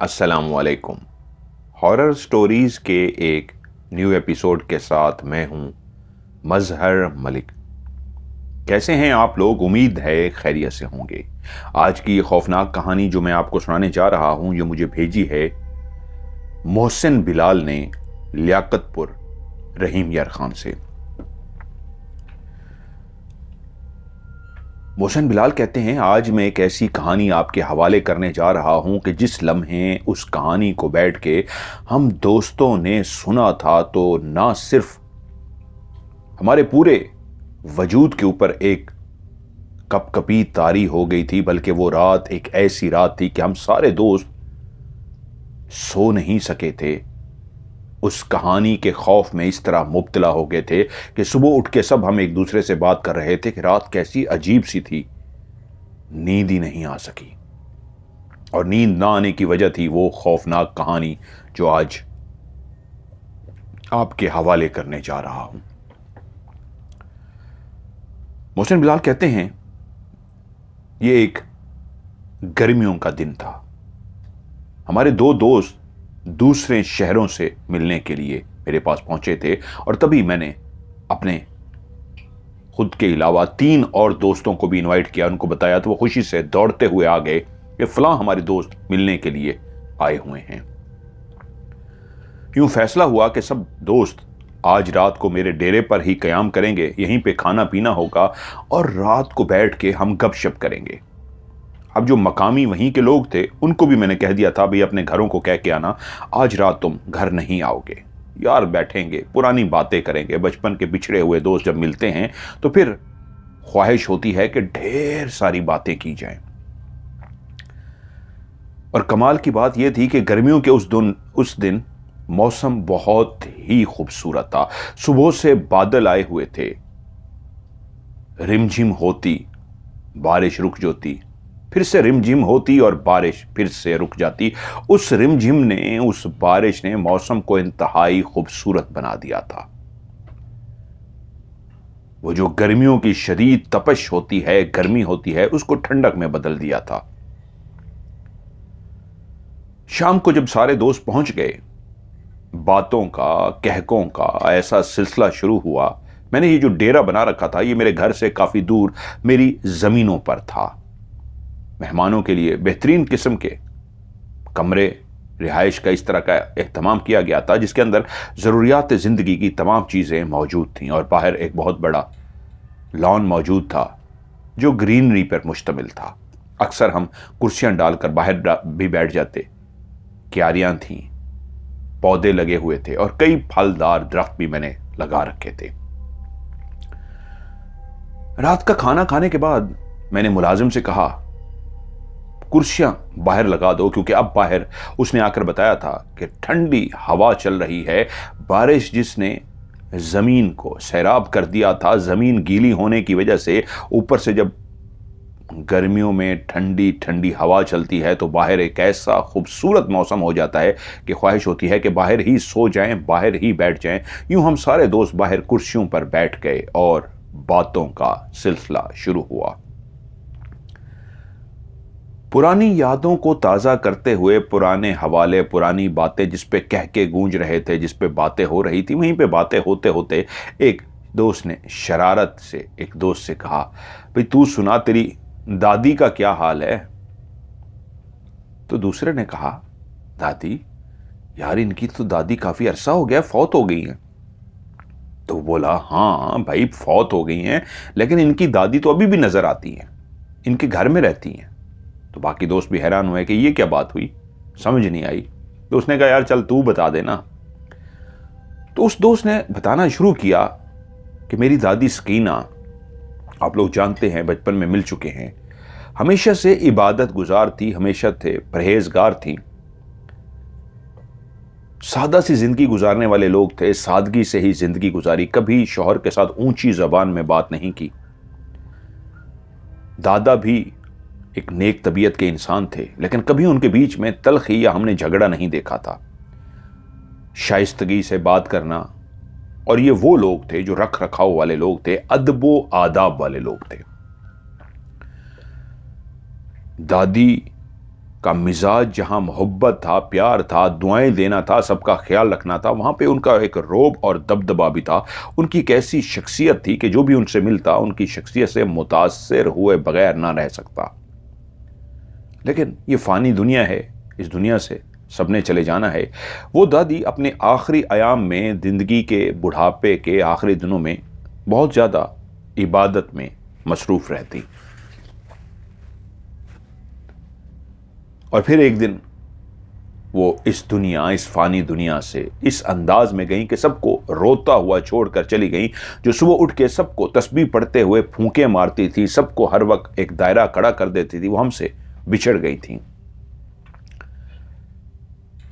अस्सलामुअलैकुम। Horror stories के एक न्यू एपिसोड के साथ मैं हूं मजहर मलिक। कैसे हैं आप लोग? उम्मीद है खैरियत से होंगे। आज की ये खौफनाक कहानी जो मैं आपको सुनाने जा रहा हूं, ये मुझे भेजी है मोहसिन बिलाल ने लियाकतपुर रहीम यार खान से। मोहसिन बिलाल कहते हैं, आज मैं एक ऐसी कहानी आपके हवाले करने जा रहा हूं कि जिस लम्हे उस कहानी को बैठ के हम दोस्तों ने सुना था तो ना सिर्फ हमारे पूरे वजूद के ऊपर एक कपकपी तारी हो गई थी, बल्कि वो रात एक ऐसी रात थी कि हम सारे दोस्त सो नहीं सके थे। उस कहानी के खौफ में इस तरह मुब्तला हो गए थे कि सुबह उठ के सब हम एक दूसरे से बात कर रहे थे कि रात कैसी अजीब सी थी। नींद ही नहीं आ सकी, और नींद ना आने की वजह थी वो खौफनाक कहानी जो आज आपके हवाले करने जा रहा हूं। मोहसिन बिलाल कहते हैं, ये एक गर्मियों का दिन था। हमारे दो दोस्त दूसरे शहरों से मिलने के लिए मेरे पास पहुंचे थे, और तभी मैंने अपने खुद के अलावा 3 और दोस्तों को भी इनवाइट किया। उनको बताया तो वो खुशी से दौड़ते हुए आ गए कि फलां हमारे दोस्त मिलने के लिए आए हुए हैं। यूं फैसला हुआ कि सब दोस्त आज रात को मेरे डेरे पर ही कयाम करेंगे, यहीं पे खाना पीना होगा और रात को बैठ के हम गपशप करेंगे। अब जो मकामी वहीं के लोग थे उनको भी मैंने कह दिया था, भाई अपने घरों को कह के आना, आज रात तुम घर नहीं आओगे यार, बैठेंगे पुरानी बातें करेंगे। बचपन के बिछड़े हुए दोस्त जब मिलते हैं तो फिर ख्वाहिश होती है कि ढेर सारी बातें की जाएं। और कमाल की बात यह थी कि गर्मियों के उस दिन मौसम बहुत ही खूबसूरत था। सुबह से बादल आए हुए थे, रिमझिम होती, बारिश रुक जाती, फिर से रिमझिम होती और बारिश फिर से रुक जाती। उस रिमझिम ने, उस बारिश ने मौसम को इंतहाई खूबसूरत बना दिया था। वो जो गर्मियों की शदीद तपश होती है, गर्मी होती है, उसको ठंडक में बदल दिया था। शाम को जब सारे दोस्त पहुंच गए, बातों का, कहकों का ऐसा सिलसिला शुरू हुआ। मैंने ये जो डेरा बना रखा था, ये मेरे घर से काफी दूर मेरी जमीनों पर था। मेहमानों के लिए बेहतरीन किस्म के कमरे, रिहाइश का इस तरह का एहतमाम किया गया था, जिसके अंदर ज़रूरियात ज़िंदगी की तमाम चीज़ें मौजूद थीं। और बाहर एक बहुत बड़ा लॉन मौजूद था जो ग्रीनरी पर मुश्तमिल था। अक्सर हम कुर्सियां डालकर बाहर भी बैठ जाते। क्यारियां थीं, पौधे लगे हुए थे और कई फलदार दरख्त भी मैंने लगा रखे थे। रात का खाना खाने के बाद मैंने मुलाजिम से कहा, कुर्सियां बाहर लगा दो, क्योंकि अब बाहर, उसने आकर बताया था कि ठंडी हवा चल रही है। बारिश जिसने जमीन को सैराब कर दिया था, जमीन गीली होने की वजह से, ऊपर से जब गर्मियों में ठंडी ठंडी हवा चलती है तो बाहर एक ऐसा खूबसूरत मौसम हो जाता है कि ख्वाहिश होती है कि बाहर ही सो जाएं, बाहर ही बैठ जाएं। यूं हम सारे दोस्त बाहर कुर्सियों पर बैठ गए और बातों का सिलसिला शुरू हुआ। पुरानी यादों को ताज़ा करते हुए, पुराने हवाले, पुरानी बातें जिस पे कह के गूंज रहे थे, जिस पे बातें हो रही थी, वहीं पे बातें होते होते एक दोस्त ने शरारत से एक दोस्त से कहा, भाई तू सुना, तेरी दादी का क्या हाल है? तो दूसरे ने कहा, दादी? यार इनकी तो दादी काफ़ी अरसा हो गया फौत हो गई हैं। तो बोला, हाँ भाई फौत हो गई हैं, लेकिन इनकी दादी तो अभी भी नज़र आती हैं, इनके घर में रहती हैं। तो बाकी दोस्त भी हैरान हुए कि ये क्या बात हुई, समझ नहीं आई। तो उसने कहा, यार चल तू बता देना। तो उस दोस्त ने बताना शुरू किया कि मेरी दादी सकीना, आप लोग जानते हैं, बचपन में मिल चुके हैं, हमेशा से इबादत गुजार थी, हमेशा थे परहेजगार थी, सादा सी जिंदगी गुजारने वाले लोग थे, सादगी से ही जिंदगी गुजारी, कभी शौहर के साथ ऊंची जबान में बात नहीं की। दादा भी एक नेक तबीयत के इंसान थे, लेकिन कभी उनके बीच में तलखी या हमने झगड़ा नहीं देखा था। शाइस्तगी से बात करना, और ये वो लोग थे जो रख रखाव वाले लोग थे, अदबो आदाब वाले लोग थे। दादी का मिजाज जहां मोहब्बत था, प्यार था, दुआएं देना था, सबका ख्याल रखना था, वहां पे उनका एक रौब और दबदबा भी था। उनकी एक ऐसी शख्सियत थी कि जो भी उनसे मिलता उनकी शख्सियत से मुतासिर हुए बगैर ना रह सकता। लेकिन ये फ़ानी दुनिया है, इस दुनिया से सबने चले जाना है। वो दादी अपने आखिरी अयाम में, ज़िंदगी के बुढ़ापे के आखिरी दिनों में बहुत ज़्यादा इबादत में मसरूफ़ रहती। और फिर एक दिन वो इस दुनिया, इस फ़ानी दुनिया से इस अंदाज में गई कि सबको रोता हुआ छोड़कर चली गई। जो सुबह उठ के सबको तस्बीह पढ़ते हुए फूंके मारती थी, सबको हर वक्त एक दायरा खड़ा कर देती थी, वो हमसे बिछड़ गई थी।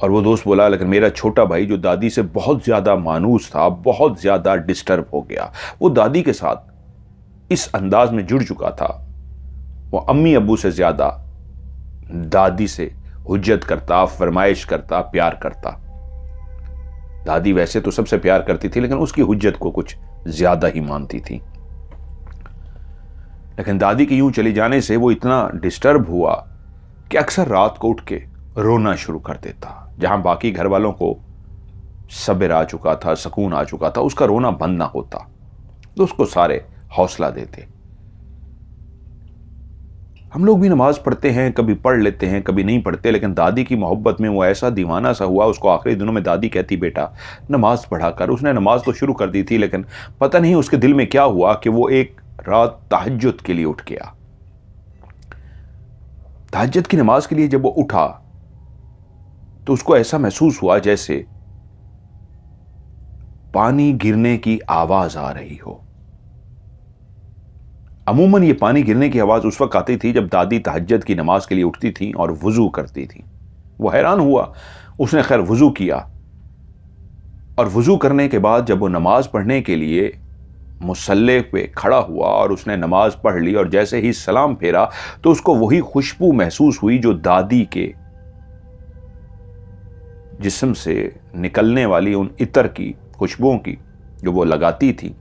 और वो दोस्त बोला, लेकिन मेरा छोटा भाई जो दादी से बहुत ज़्यादा मानूस था, बहुत ज़्यादा डिस्टर्ब हो गया। वो दादी के साथ इस अंदाज में जुड़ चुका था, वो अम्मी अब्बू से ज़्यादा दादी से हुज्जत करता, फरमाइश करता, प्यार करता। दादी वैसे तो सबसे प्यार करती थी, लेकिन उसकी हुज्जत को कुछ ज़्यादा ही मानती थी। लेकिन दादी के यूं चले जाने से वो इतना डिस्टर्ब हुआ कि अक्सर रात को उठ के रोना शुरू कर देता। जहां बाकी घर वालों को सब्र आ चुका था, सुकून आ चुका था, उसका रोना बंद ना होता तो उसको सारे हौसला देते। हम लोग भी नमाज पढ़ते हैं, कभी पढ़ लेते हैं, कभी नहीं पढ़ते, लेकिन दादी की मोहब्बत में वो ऐसा दीवाना सा हुआ। उसको आखिरी दिनों में दादी कहती, बेटा नमाज पढ़ा कर। उसने नमाज तो शुरू कर दी थी, लेकिन पता नहीं उसके दिल में क्या हुआ कि वो एक रात तहज्जुद के लिए उठ गया। तहज्जुद की नमाज के लिए जब वो उठा तो उसको ऐसा महसूस हुआ जैसे पानी गिरने की आवाज आ रही हो। अमूमन ये पानी गिरने की आवाज उस वक्त आती थी जब दादी तहज्जुद की नमाज के लिए उठती थी और वुजू करती थी। वो हैरान हुआ। उसने खैर वुजू किया और वुजू करने के बाद जब वो नमाज पढ़ने के लिए मुसल्ले पे खड़ा हुआ और उसने नमाज पढ़ ली और जैसे ही सलाम फेरा तो उसको वही खुशबू महसूस हुई जो दादी के जिस्म से निकलने वाली उन इत्र की खुशबुओं की जो वो लगाती थी।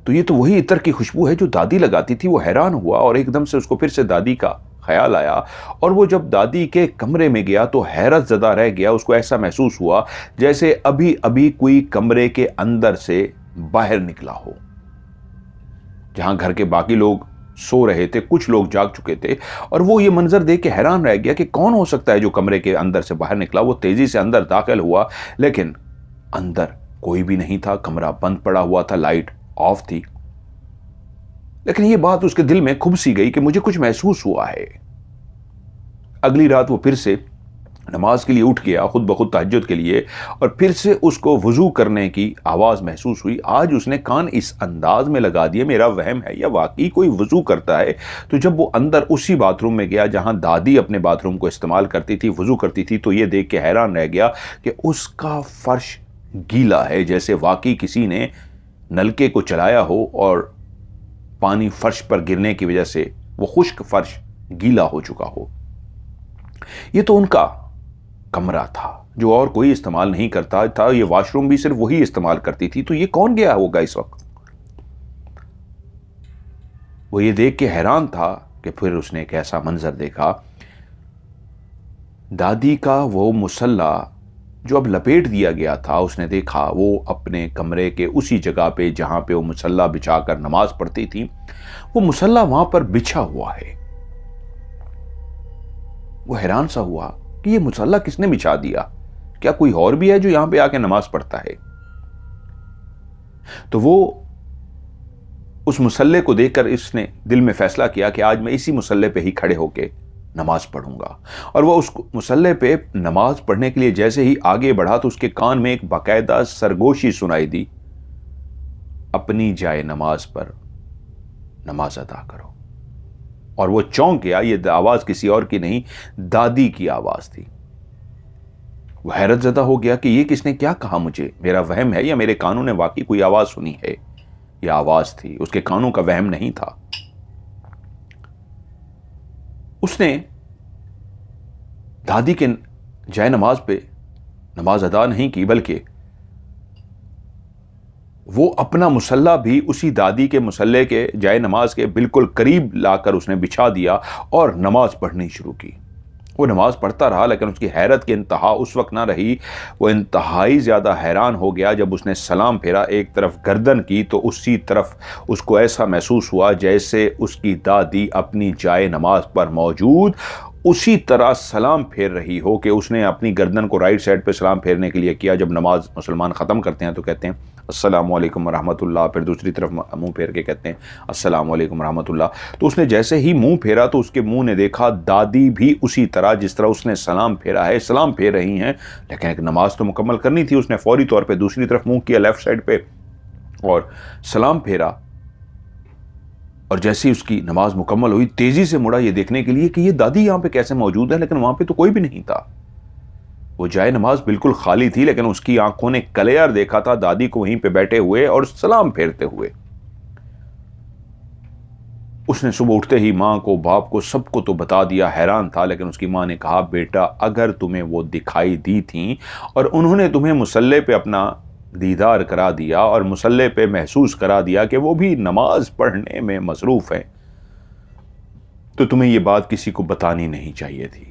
तो ये तो वही इत्र की खुशबू है जो दादी लगाती थी। वो हैरान हुआ और एकदम से उसको फिर से दादी का ख्याल आया और वो जब दादी के कमरे में गया तो हैरत ज़दा रह गया। उसको ऐसा महसूस हुआ जैसे अभी अभी कोई कमरे के अंदर से बाहर निकला हो। जहां घर के बाकी लोग सो रहे थे, कुछ लोग जाग चुके थे और वो ये मंजर देख के हैरान रह गया कि कौन हो सकता है जो कमरे के अंदर से बाहर निकला। वो तेजी से अंदर दाखिल हुआ, लेकिन अंदर कोई भी नहीं था। कमरा बंद पड़ा हुआ था, लाइट ऑफ थी। लेकिन ये बात उसके दिल में खुब सी गई कि मुझे कुछ महसूस हुआ है। अगली रात वो फिर से नमाज के लिए उठ गया, खुद ब खुद तहज्जुद के लिए, और फिर से उसको वुजू करने की आवाज़ महसूस हुई। आज उसने कान इस अंदाज में लगा दिए, मेरा वहम है या वाकई कोई वुजू करता है। तो जब वो अंदर उसी बाथरूम में गया जहां दादी अपने बाथरूम को इस्तेमाल करती थी, वुजू करती थी, तो ये देख के हैरान रह गया कि उसका फर्श गीला है, जैसे वाकई किसी ने नलके को चलाया हो और पानी फर्श पर गिरने की वजह से वो खुश्क फर्श गीला हो चुका हो। ये तो उनका कमरा था जो और कोई इस्तेमाल नहीं करता था। ये वॉशरूम भी सिर्फ वही इस्तेमाल करती थी। तो ये कौन गया होगा इस वक्त? वो ये देख के हैरान था कि फिर उसने एक ऐसा मंजर देखा। दादी का वो मुसल्ला जो अब लपेट दिया गया था, उसने देखा वो अपने कमरे के उसी जगह पे जहां पे वो मुसल्ला बिछाकर नमाज पढ़ती थी, वो मुसल्ला वहां पर बिछा हुआ है। वो हैरान सा हुआ कि ये मुसल्ला किसने बिछा दिया? क्या कोई और भी है जो यहां पे आके नमाज पढ़ता है? तो वो उस मुसल्ले को देखकर इसने दिल में फैसला किया कि आज मैं इसी मुसल्ले पे ही खड़े होके नमाज पढ़ूंगा। और वो उस मुसल्ले पे नमाज पढ़ने के लिए जैसे ही आगे बढ़ा तो उसके कान में एक बाकायदा सरगोशी सुनाई दी, अपनी जाए नमाज पर नमाज अदा करो। और वो चौंक गया। ये आवाज किसी और की नहीं, दादी की आवाज थी। वो हैरत ज़दा हो गया कि ये किसने क्या कहा मुझे? मेरा वहम है या मेरे कानों ने वाकई कोई आवाज सुनी है? यह आवाज थी, उसके कानों का वहम नहीं था। उसने दादी के जाए नमाज पे नमाज अदा नहीं की, बल्कि वो अपना मुसल्ला भी उसी दादी के मुसल्ले के जाए नमाज के बिल्कुल करीब लाकर उसने बिछा दिया और नमाज पढ़नी शुरू की। वो नमाज पढ़ता रहा, लेकिन उसकी हैरत की इंतहा उस वक्त ना रही। वो इंतहाई ज़्यादा हैरान हो गया जब उसने सलाम फेरा, एक तरफ गर्दन की तो उसी तरफ उसको ऐसा महसूस हुआ जैसे उसकी दादी अपनी जाए नमाज पर मौजूद उसी तरह सलाम फेर रही हो कि उसने अपनी गर्दन को राइट साइड पे सलाम फेरने के लिए किया। जब नमाज मुसलमान ख़त्म करते हैं तो कहते हैं अस्सलामु अलैकुम रहमतुल्लाह, फिर दूसरी तरफ मुंह फेर के कहते हैं अस्सलामु अलैकुम रहमतुल्लाह। तो उसने जैसे ही मुंह फेरा तो उसके मुंह ने देखा दादी भी उसी तरह जिस तरह उसने सलाम फेरा है सलाम फेर रही हैं, लेकिन एक नमाज तो मुकम्मल करनी थी। उसने फौरी तौर पर दूसरी तरफ मुँह किया लेफ्ट साइड पे और सलाम फेरा, और जैसे ही उसकी नमाज मुकम्मल हुई तेजी से मुड़ा ये देखने के लिए कि ये दादी यहाँ पे कैसे मौजूद है, लेकिन वहां पे तो कोई भी नहीं था। वो जाए नमाज बिल्कुल खाली थी, लेकिन उसकी आंखों ने क्लियर देखा था दादी को वहीं पे बैठे हुए और सलाम फेरते हुए। उसने सुबह उठते ही माँ को, बाप को, सबको तो बता दिया। हैरान था, लेकिन उसकी माँ ने कहा बेटा अगर तुम्हें वो दिखाई दी थी और उन्होंने तुम्हें मुसल्ले पे अपना दीदार करा दिया और मुसल्ले पे महसूस करा दिया कि वो भी नमाज पढ़ने में मसरूफ है, तो तुम्हें ये बात किसी को बतानी नहीं चाहिए थी।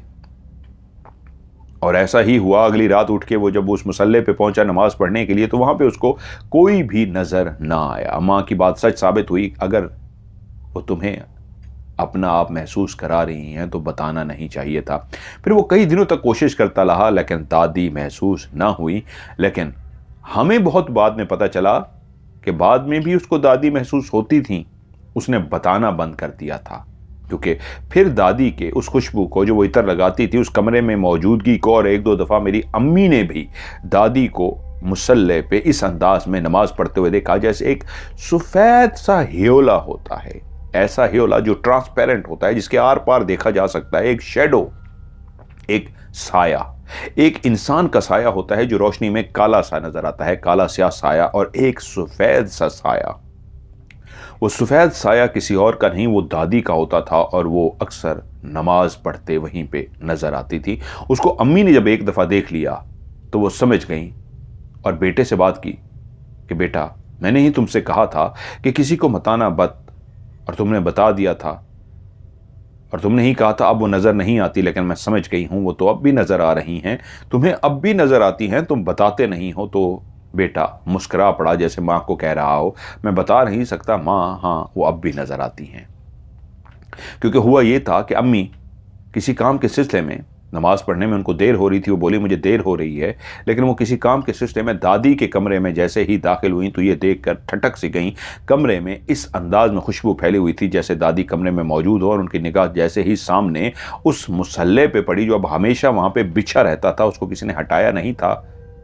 और ऐसा ही हुआ। अगली रात उठ के वो जब उस मुसल्ले पे पहुंचा नमाज पढ़ने के लिए तो वहां पे उसको कोई भी नजर ना आया। माँ की बात सच साबित हुई, अगर वो तुम्हें अपना आप महसूस करा रही हैं तो बताना नहीं चाहिए था। फिर वो कई दिनों तक कोशिश करता रहा, लेकिन दादी महसूस ना हुई। लेकिन हमें बहुत बाद में पता चला कि बाद में भी उसको दादी महसूस होती थी, उसने बताना बंद कर दिया था। क्योंकि फिर दादी के उस खुशबू को जो वो इतर लगाती थी, उस कमरे में मौजूदगी को, और एक दो दफ़ा मेरी अम्मी ने भी दादी को मुसल्ले पे इस अंदाज में नमाज पढ़ते हुए देखा जैसे एक सफ़ेद सा ह्योला होता है, ऐसा ह्योला जो ट्रांसपेरेंट होता है, जिसके आर पार देखा जा सकता है। एक शेडो, एक साया, एक इंसान का साया होता है जो रोशनी में काला सा नजर आता है, काला स्याह साया, और एक सफेद सा साया। वो सफेद साया किसी और का नहीं, वो दादी का होता था, और वो अक्सर नमाज पढ़ते वहीं पे नजर आती थी। उसको अम्मी ने जब एक दफा देख लिया तो वो समझ गई और बेटे से बात की कि बेटा मैंने ही तुमसे कहा था कि किसी को बताना मत, और तुमने बता दिया था, और तुमने ही कहा था अब वो नज़र नहीं आती, लेकिन मैं समझ गई हूँ वो तो अब भी नज़र आ रही हैं, तुम्हें अब भी नज़र आती हैं, तुम बताते नहीं हो। तो बेटा मुस्कुरा पड़ा जैसे माँ को कह रहा हो मैं बता नहीं सकता माँ, हाँ वो अब भी नज़र आती हैं। क्योंकि हुआ ये था कि अम्मी किसी काम के सिलसिले में, नमाज पढ़ने में उनको देर हो रही थी, वो बोली मुझे देर हो रही है, लेकिन वो किसी काम के सिलसिले में दादी के कमरे में जैसे ही दाखिल हुई तो ये देखकर ठटक सी गई। कमरे में इस अंदाज में खुशबू फैली हुई थी जैसे दादी कमरे में मौजूद हो, और उनकी निगाह जैसे ही सामने उस मुसल्ले पे पड़ी जो अब हमेशा वहाँ पे बिछा रहता था, उसको किसी ने हटाया नहीं था,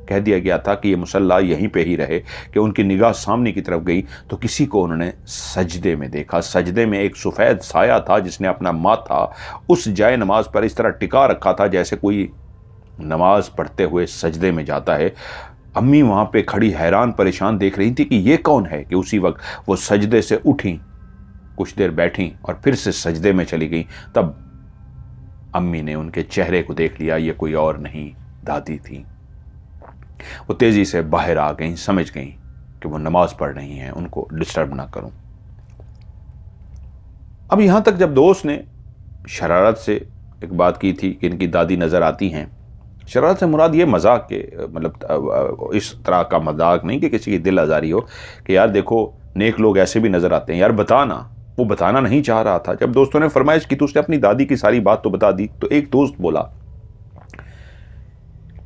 कह दिया गया था कि ये मुसल्ला यहीं पे ही रहे। कि उनकी निगाह सामने की तरफ गई तो किसी को उन्होंने सजदे में देखा। सजदे में एक सफ़ेद साया था जिसने अपना माथा उस जाए नमाज पर इस तरह टिका रखा था जैसे कोई नमाज पढ़ते हुए सजदे में जाता है। अम्मी वहाँ पे खड़ी हैरान परेशान देख रही थी कि ये कौन है, कि उसी वक्त वो सजदे से उठी, कुछ देर बैठी और फिर से सजदे में चली गई। तब अम्मी ने उनके चेहरे को देख लिया, ये कोई और नहीं दादी थी। वो तेजी से बाहर आ गई, समझ गई कि वो नमाज पढ़ रही हैं, उनको डिस्टर्ब ना करूं। अब यहां तक जब दोस्त ने शरारत से एक बात की थी कि इनकी दादी नजर आती हैं, शरारत से मुराद ये मजाक के, मतलब इस तरह का मजाक नहीं कि किसी की दिल आजारी हो कि यार देखो नेक लोग ऐसे भी नजर आते हैं, यार बताना। वो बताना नहीं चाह रहा था। जब दोस्तों ने फरमाइश की तो उसने अपनी दादी की सारी बात तो बता दी। तो एक दोस्त बोला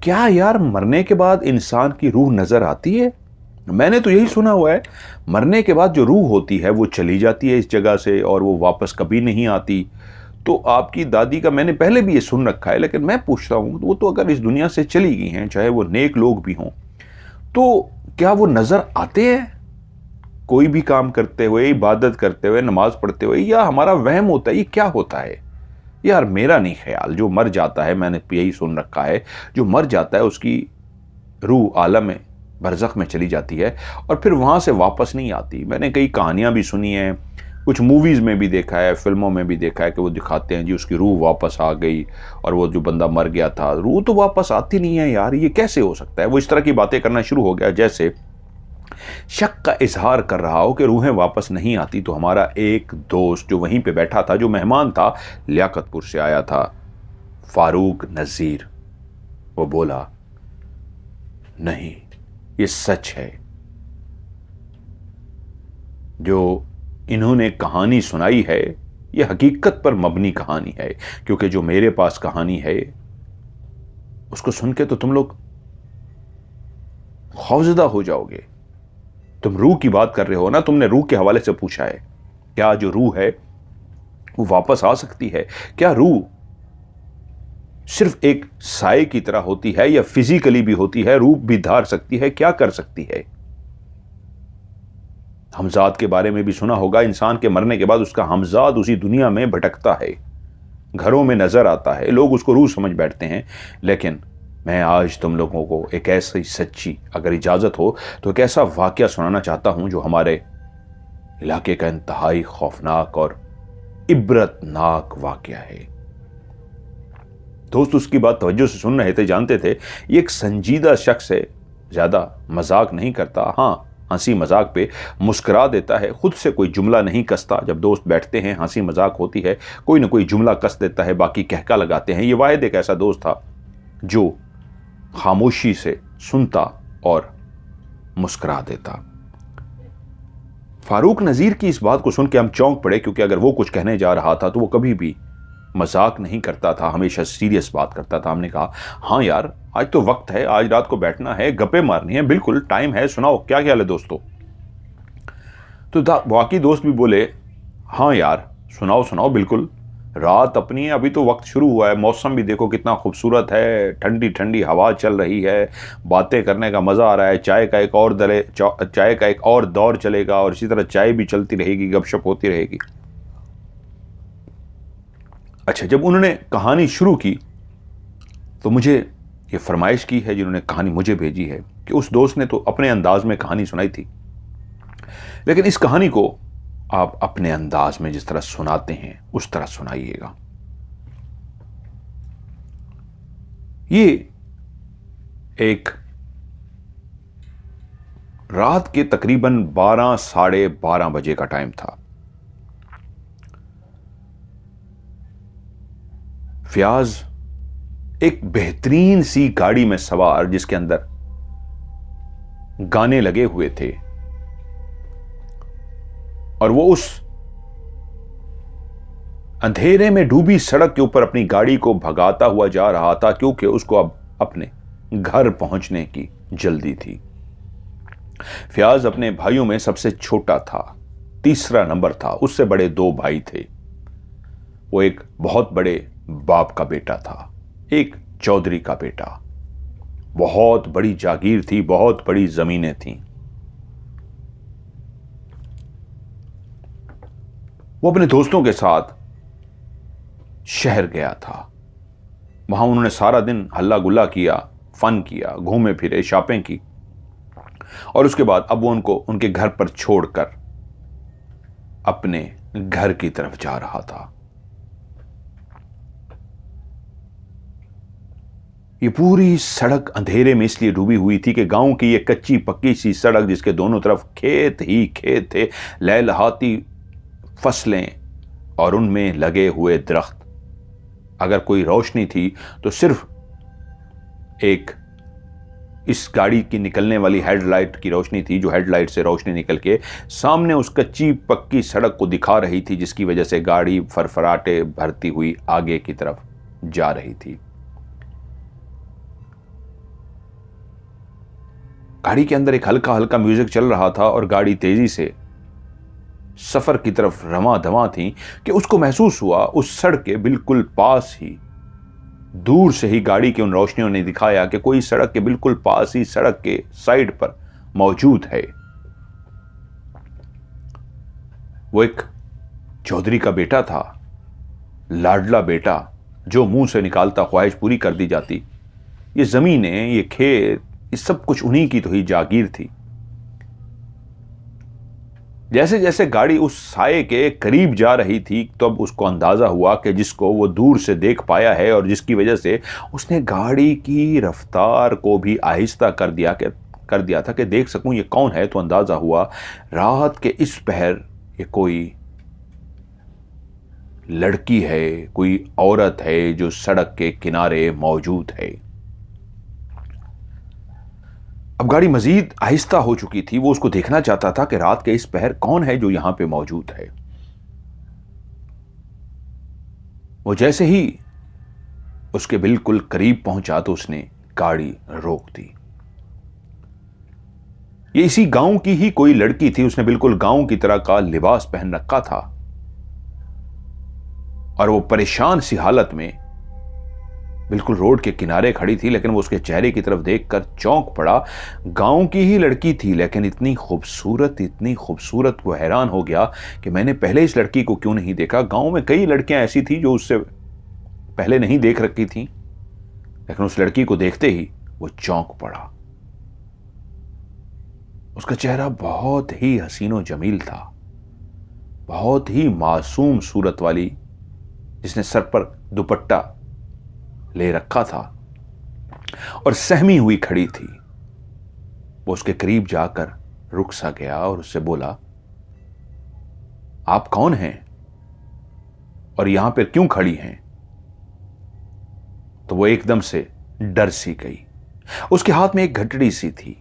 क्या यार मरने के बाद इंसान की रूह नजर आती है? मैंने तो यही सुना हुआ है मरने के बाद जो रूह होती है वो चली जाती है इस जगह से और वो वापस कभी नहीं आती। तो आपकी दादी का मैंने पहले भी ये सुन रखा है, लेकिन मैं पूछ रहा हूँ वो तो अगर इस दुनिया से चली गई हैं, चाहे वो नेक लोग भी हों, तो क्या वो नजर आते हैं कोई भी काम करते हुए, इबादत करते हुए, नमाज पढ़ते हुए, या हमारा वहम होता है? ये क्या होता है यार? मेरा नहीं ख्याल। जो मर जाता है, मैंने यही सुन रखा है, जो मर जाता है उसकी रूह आलम बरज़ख में चली जाती है और फिर वहाँ से वापस नहीं आती। मैंने कई कहानियाँ भी सुनी हैं, कुछ मूवीज़ में भी देखा है, फिल्मों में भी देखा है कि वो दिखाते हैं जी उसकी रूह वापस आ गई और वो जो बंदा मर गया था, रूह तो वापस आती नहीं है यार, ये कैसे हो सकता है? वो इस तरह की बातें करना शुरू हो गया जैसे शक का इजहार कर रहा हो कि रूहें वापस नहीं आती, तो हमारा एक दोस्त जो वहीं पे बैठा था, जो मेहमान था, लियाकतपुर से आया था, फारूक नज़ीर, वो बोला, नहीं, ये सच है। जो इन्होंने कहानी सुनाई है ये हकीकत पर मबनी कहानी है, क्योंकि जो मेरे पास कहानी है उसको सुन के तो तुम लोग खौफजदा हो जाओगे। तुम रूह की बात कर रहे हो ना, तुमने रूह के हवाले से पूछा है, क्या जो रूह है वो वापस आ सकती है? क्या रूह सिर्फ एक साए की तरह होती है या फिजिकली भी होती है, रूप भी धार सकती है? क्या कर सकती है? हमजाद के बारे में भी सुना होगा, इंसान के मरने के बाद उसका हमजाद उसी दुनिया में भटकता है, घरों में नजर आता है, लोग उसको रूह समझ बैठते हैं। लेकिन मैं आज तुम लोगों को एक ऐसी सच्ची, अगर इजाजत हो तो एक ऐसा वाकया सुनाना चाहता हूं जो हमारे इलाके का इंतहाई खौफनाक और इबरतनाक वाकया है। दोस्त उसकी बात तवज्जो से सुन रहे थे, जानते थे ये एक संजीदा शख्स है, ज्यादा मजाक नहीं करता, हाँ हंसी मजाक पे मुस्कुरा देता है, खुद से कोई जुमला नहीं कसता। जब दोस्त बैठते हैं, हंसी मजाक होती है, कोई ना कोई जुमला कस देता है, बाकी कहका लगाते हैं। ये वाहिद एक ऐसा दोस्त था जो खामोशी से सुनता और मुस्कुरा देता। फारूक नज़ीर की इस बात को सुन के हम चौंक पड़े, क्योंकि अगर वो कुछ कहने जा रहा था तो वो कभी भी मजाक नहीं करता था, हमेशा सीरियस बात करता था। हमने कहा, हाँ यार आज तो वक्त है, आज रात को बैठना है, गप्पे मारनी है, बिल्कुल टाइम है, सुनाओ क्या ख्याल है दोस्तों। तो बाकी दोस्त भी बोले, हाँ यार सुनाओ सुनाओ, बिल्कुल रात अपनी है, अभी तो वक्त शुरू हुआ है, मौसम भी देखो कितना खूबसूरत है, ठंडी ठंडी हवा चल रही है, बातें करने का मज़ा आ रहा है, चाय का एक और दौर चलेगा और इसी तरह चाय भी चलती रहेगी, गपशप होती रहेगी। अच्छा, जब उन्होंने कहानी शुरू की तो मुझे ये फरमाइश की है, जिन्होंने कहानी मुझे भेजी है, कि उस दोस्त ने तो अपने अंदाज में कहानी सुनाई थी, लेकिन इस कहानी को आप अपने अंदाज में जिस तरह सुनाते हैं उस तरह सुनाइएगा। ये एक रात के तकरीबन 12 साढ़े 12 बजे का टाइम था। फयाज एक बेहतरीन सी गाड़ी में सवार, जिसके अंदर गाने लगे हुए थे, और वो उस अंधेरे में डूबी सड़क के ऊपर अपनी गाड़ी को भगाता हुआ जा रहा था, क्योंकि उसको अब अपने घर पहुंचने की जल्दी थी। फयाज अपने भाइयों में सबसे छोटा था, तीसरा नंबर था, उससे बड़े 2 भाई थे। वो एक बहुत बड़े बाप का बेटा था, एक चौधरी का बेटा। बहुत बड़ी जागीर थी, बहुत बड़ी जमीनें थीं। वो अपने दोस्तों के साथ शहर गया था। वहां उन्होंने सारा दिन हल्ला गुल्ला किया, फन किया, घूमे फिरे, शॉपिंग की, और उसके बाद अब वो उनको उनके घर पर छोड़कर अपने घर की तरफ जा रहा था। ये पूरी सड़क अंधेरे में इसलिए डूबी हुई थी कि गांव की ये कच्ची पक्की सी सड़क, जिसके दोनों तरफ खेत ही खेत थे, लहलहाती फसलें और उनमें लगे हुए दरख्त। अगर कोई रोशनी थी तो सिर्फ एक इस गाड़ी की निकलने वाली हेडलाइट की रोशनी थी, जो हेडलाइट से रोशनी निकल के सामने उस कच्ची पक्की सड़क को दिखा रही थी, जिसकी वजह से गाड़ी फरफराटे भरती हुई आगे की तरफ जा रही थी। गाड़ी के अंदर एक हल्का हल्का म्यूजिक चल रहा था और गाड़ी तेजी से सफर की तरफ रवां दवां थी कि उसको महसूस हुआ उस सड़क के बिल्कुल पास ही, दूर से ही गाड़ी की उन रोशनियों ने दिखाया कि कोई सड़क के बिल्कुल पास ही, सड़क के साइड पर मौजूद है। वो एक चौधरी का बेटा था, लाडला बेटा, जो मुंह से निकालता ख्वाहिश पूरी कर दी जाती। ये जमीनें, ये खेत, ये सब कुछ उन्हीं की तो ही जागीर थी। जैसे जैसे गाड़ी उस साए के करीब जा रही थी, तब तो उसको अंदाजा हुआ कि जिसको वो दूर से देख पाया है और जिसकी वजह से उसने गाड़ी की रफ्तार को भी आहिस्ता कर दिया कि कर दिया था कि देख सकूं ये कौन है, तो अंदाजा हुआ रात के इस पहर ये कोई लड़की है, कोई औरत है जो सड़क के किनारे मौजूद है। अब गाड़ी मजीद आहिस्ता हो चुकी थी। वो उसको देखना चाहता था कि रात के इस पहर कौन है जो यहां पे मौजूद है। वो जैसे ही उसके बिल्कुल करीब पहुंचा तो उसने गाड़ी रोक दी। ये इसी गांव की ही कोई लड़की थी। उसने बिल्कुल गांव की तरह का लिबास पहन रखा था और वो परेशान सी हालत में बिल्कुल रोड के किनारे खड़ी थी। लेकिन वो उसके चेहरे की तरफ देखकर चौंक पड़ा। गांव की ही लड़की थी लेकिन इतनी खूबसूरत, वो हैरान हो गया कि मैंने पहले इस लड़की को क्यों नहीं देखा। गांव में कई लड़कियां ऐसी थी जो उससे पहले नहीं देख रखी थी, लेकिन उस लड़की को देखते ही वो चौंक पड़ा। उसका चेहरा बहुत ही हसीनो जमील था, बहुत ही मासूम सूरत वाली, जिसने सर पर दुपट्टा ले रखा था और सहमी हुई खड़ी थी। वो उसके करीब जाकर रुक सा गया और उससे बोला, आप कौन हैं और यहां पर क्यों खड़ी हैं? तो वो एकदम से डर सी गई। उसके हाथ में एक गठड़ी सी थी,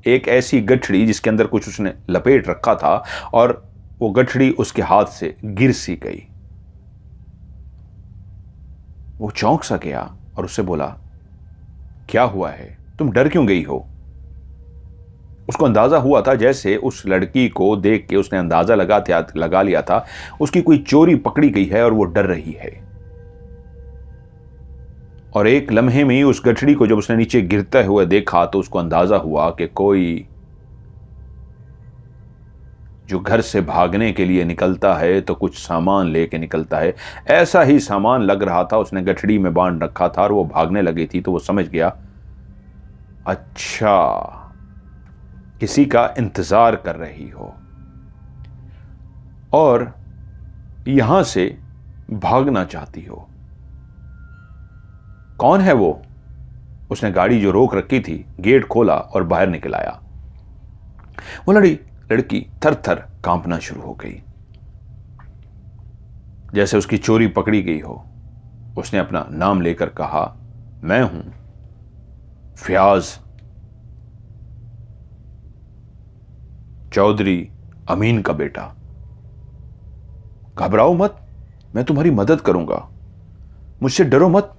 एक ऐसी गठड़ी जिसके अंदर कुछ उसने लपेट रखा था, और वो गठड़ी उसके हाथ से गिर सी गई। वो चौंक सा गया और उससे बोला, क्या हुआ है, तुम डर क्यों गई हो? उसको अंदाजा हुआ था जैसे उस लड़की को देख के उसने अंदाजा लगा लिया था उसकी कोई चोरी पकड़ी गई है और वो डर रही है। और एक लम्हे में ही उस गठड़ी को जब उसने नीचे गिरते हुए देखा तो उसको अंदाजा हुआ कि कोई जो घर से भागने के लिए निकलता है तो कुछ सामान लेके निकलता है। ऐसा ही सामान लग रहा था, उसने गठड़ी में बांध रखा था और वो भागने लगी थी। तो वो समझ गया, अच्छा किसी का इंतजार कर रही हो और यहां से भागना चाहती हो। कौन है वो? उसने गाड़ी जो रोक रखी थी गेट खोला और बाहर निकल आया। वो लड़की थर थर कांपना शुरू हो गई, जैसे उसकी चोरी पकड़ी गई हो। उसने अपना नाम लेकर कहा, मैं हूं फयाज चौधरी अमीन का बेटा। घबराओ मत, मैं तुम्हारी मदद करूंगा, मुझसे डरो मत।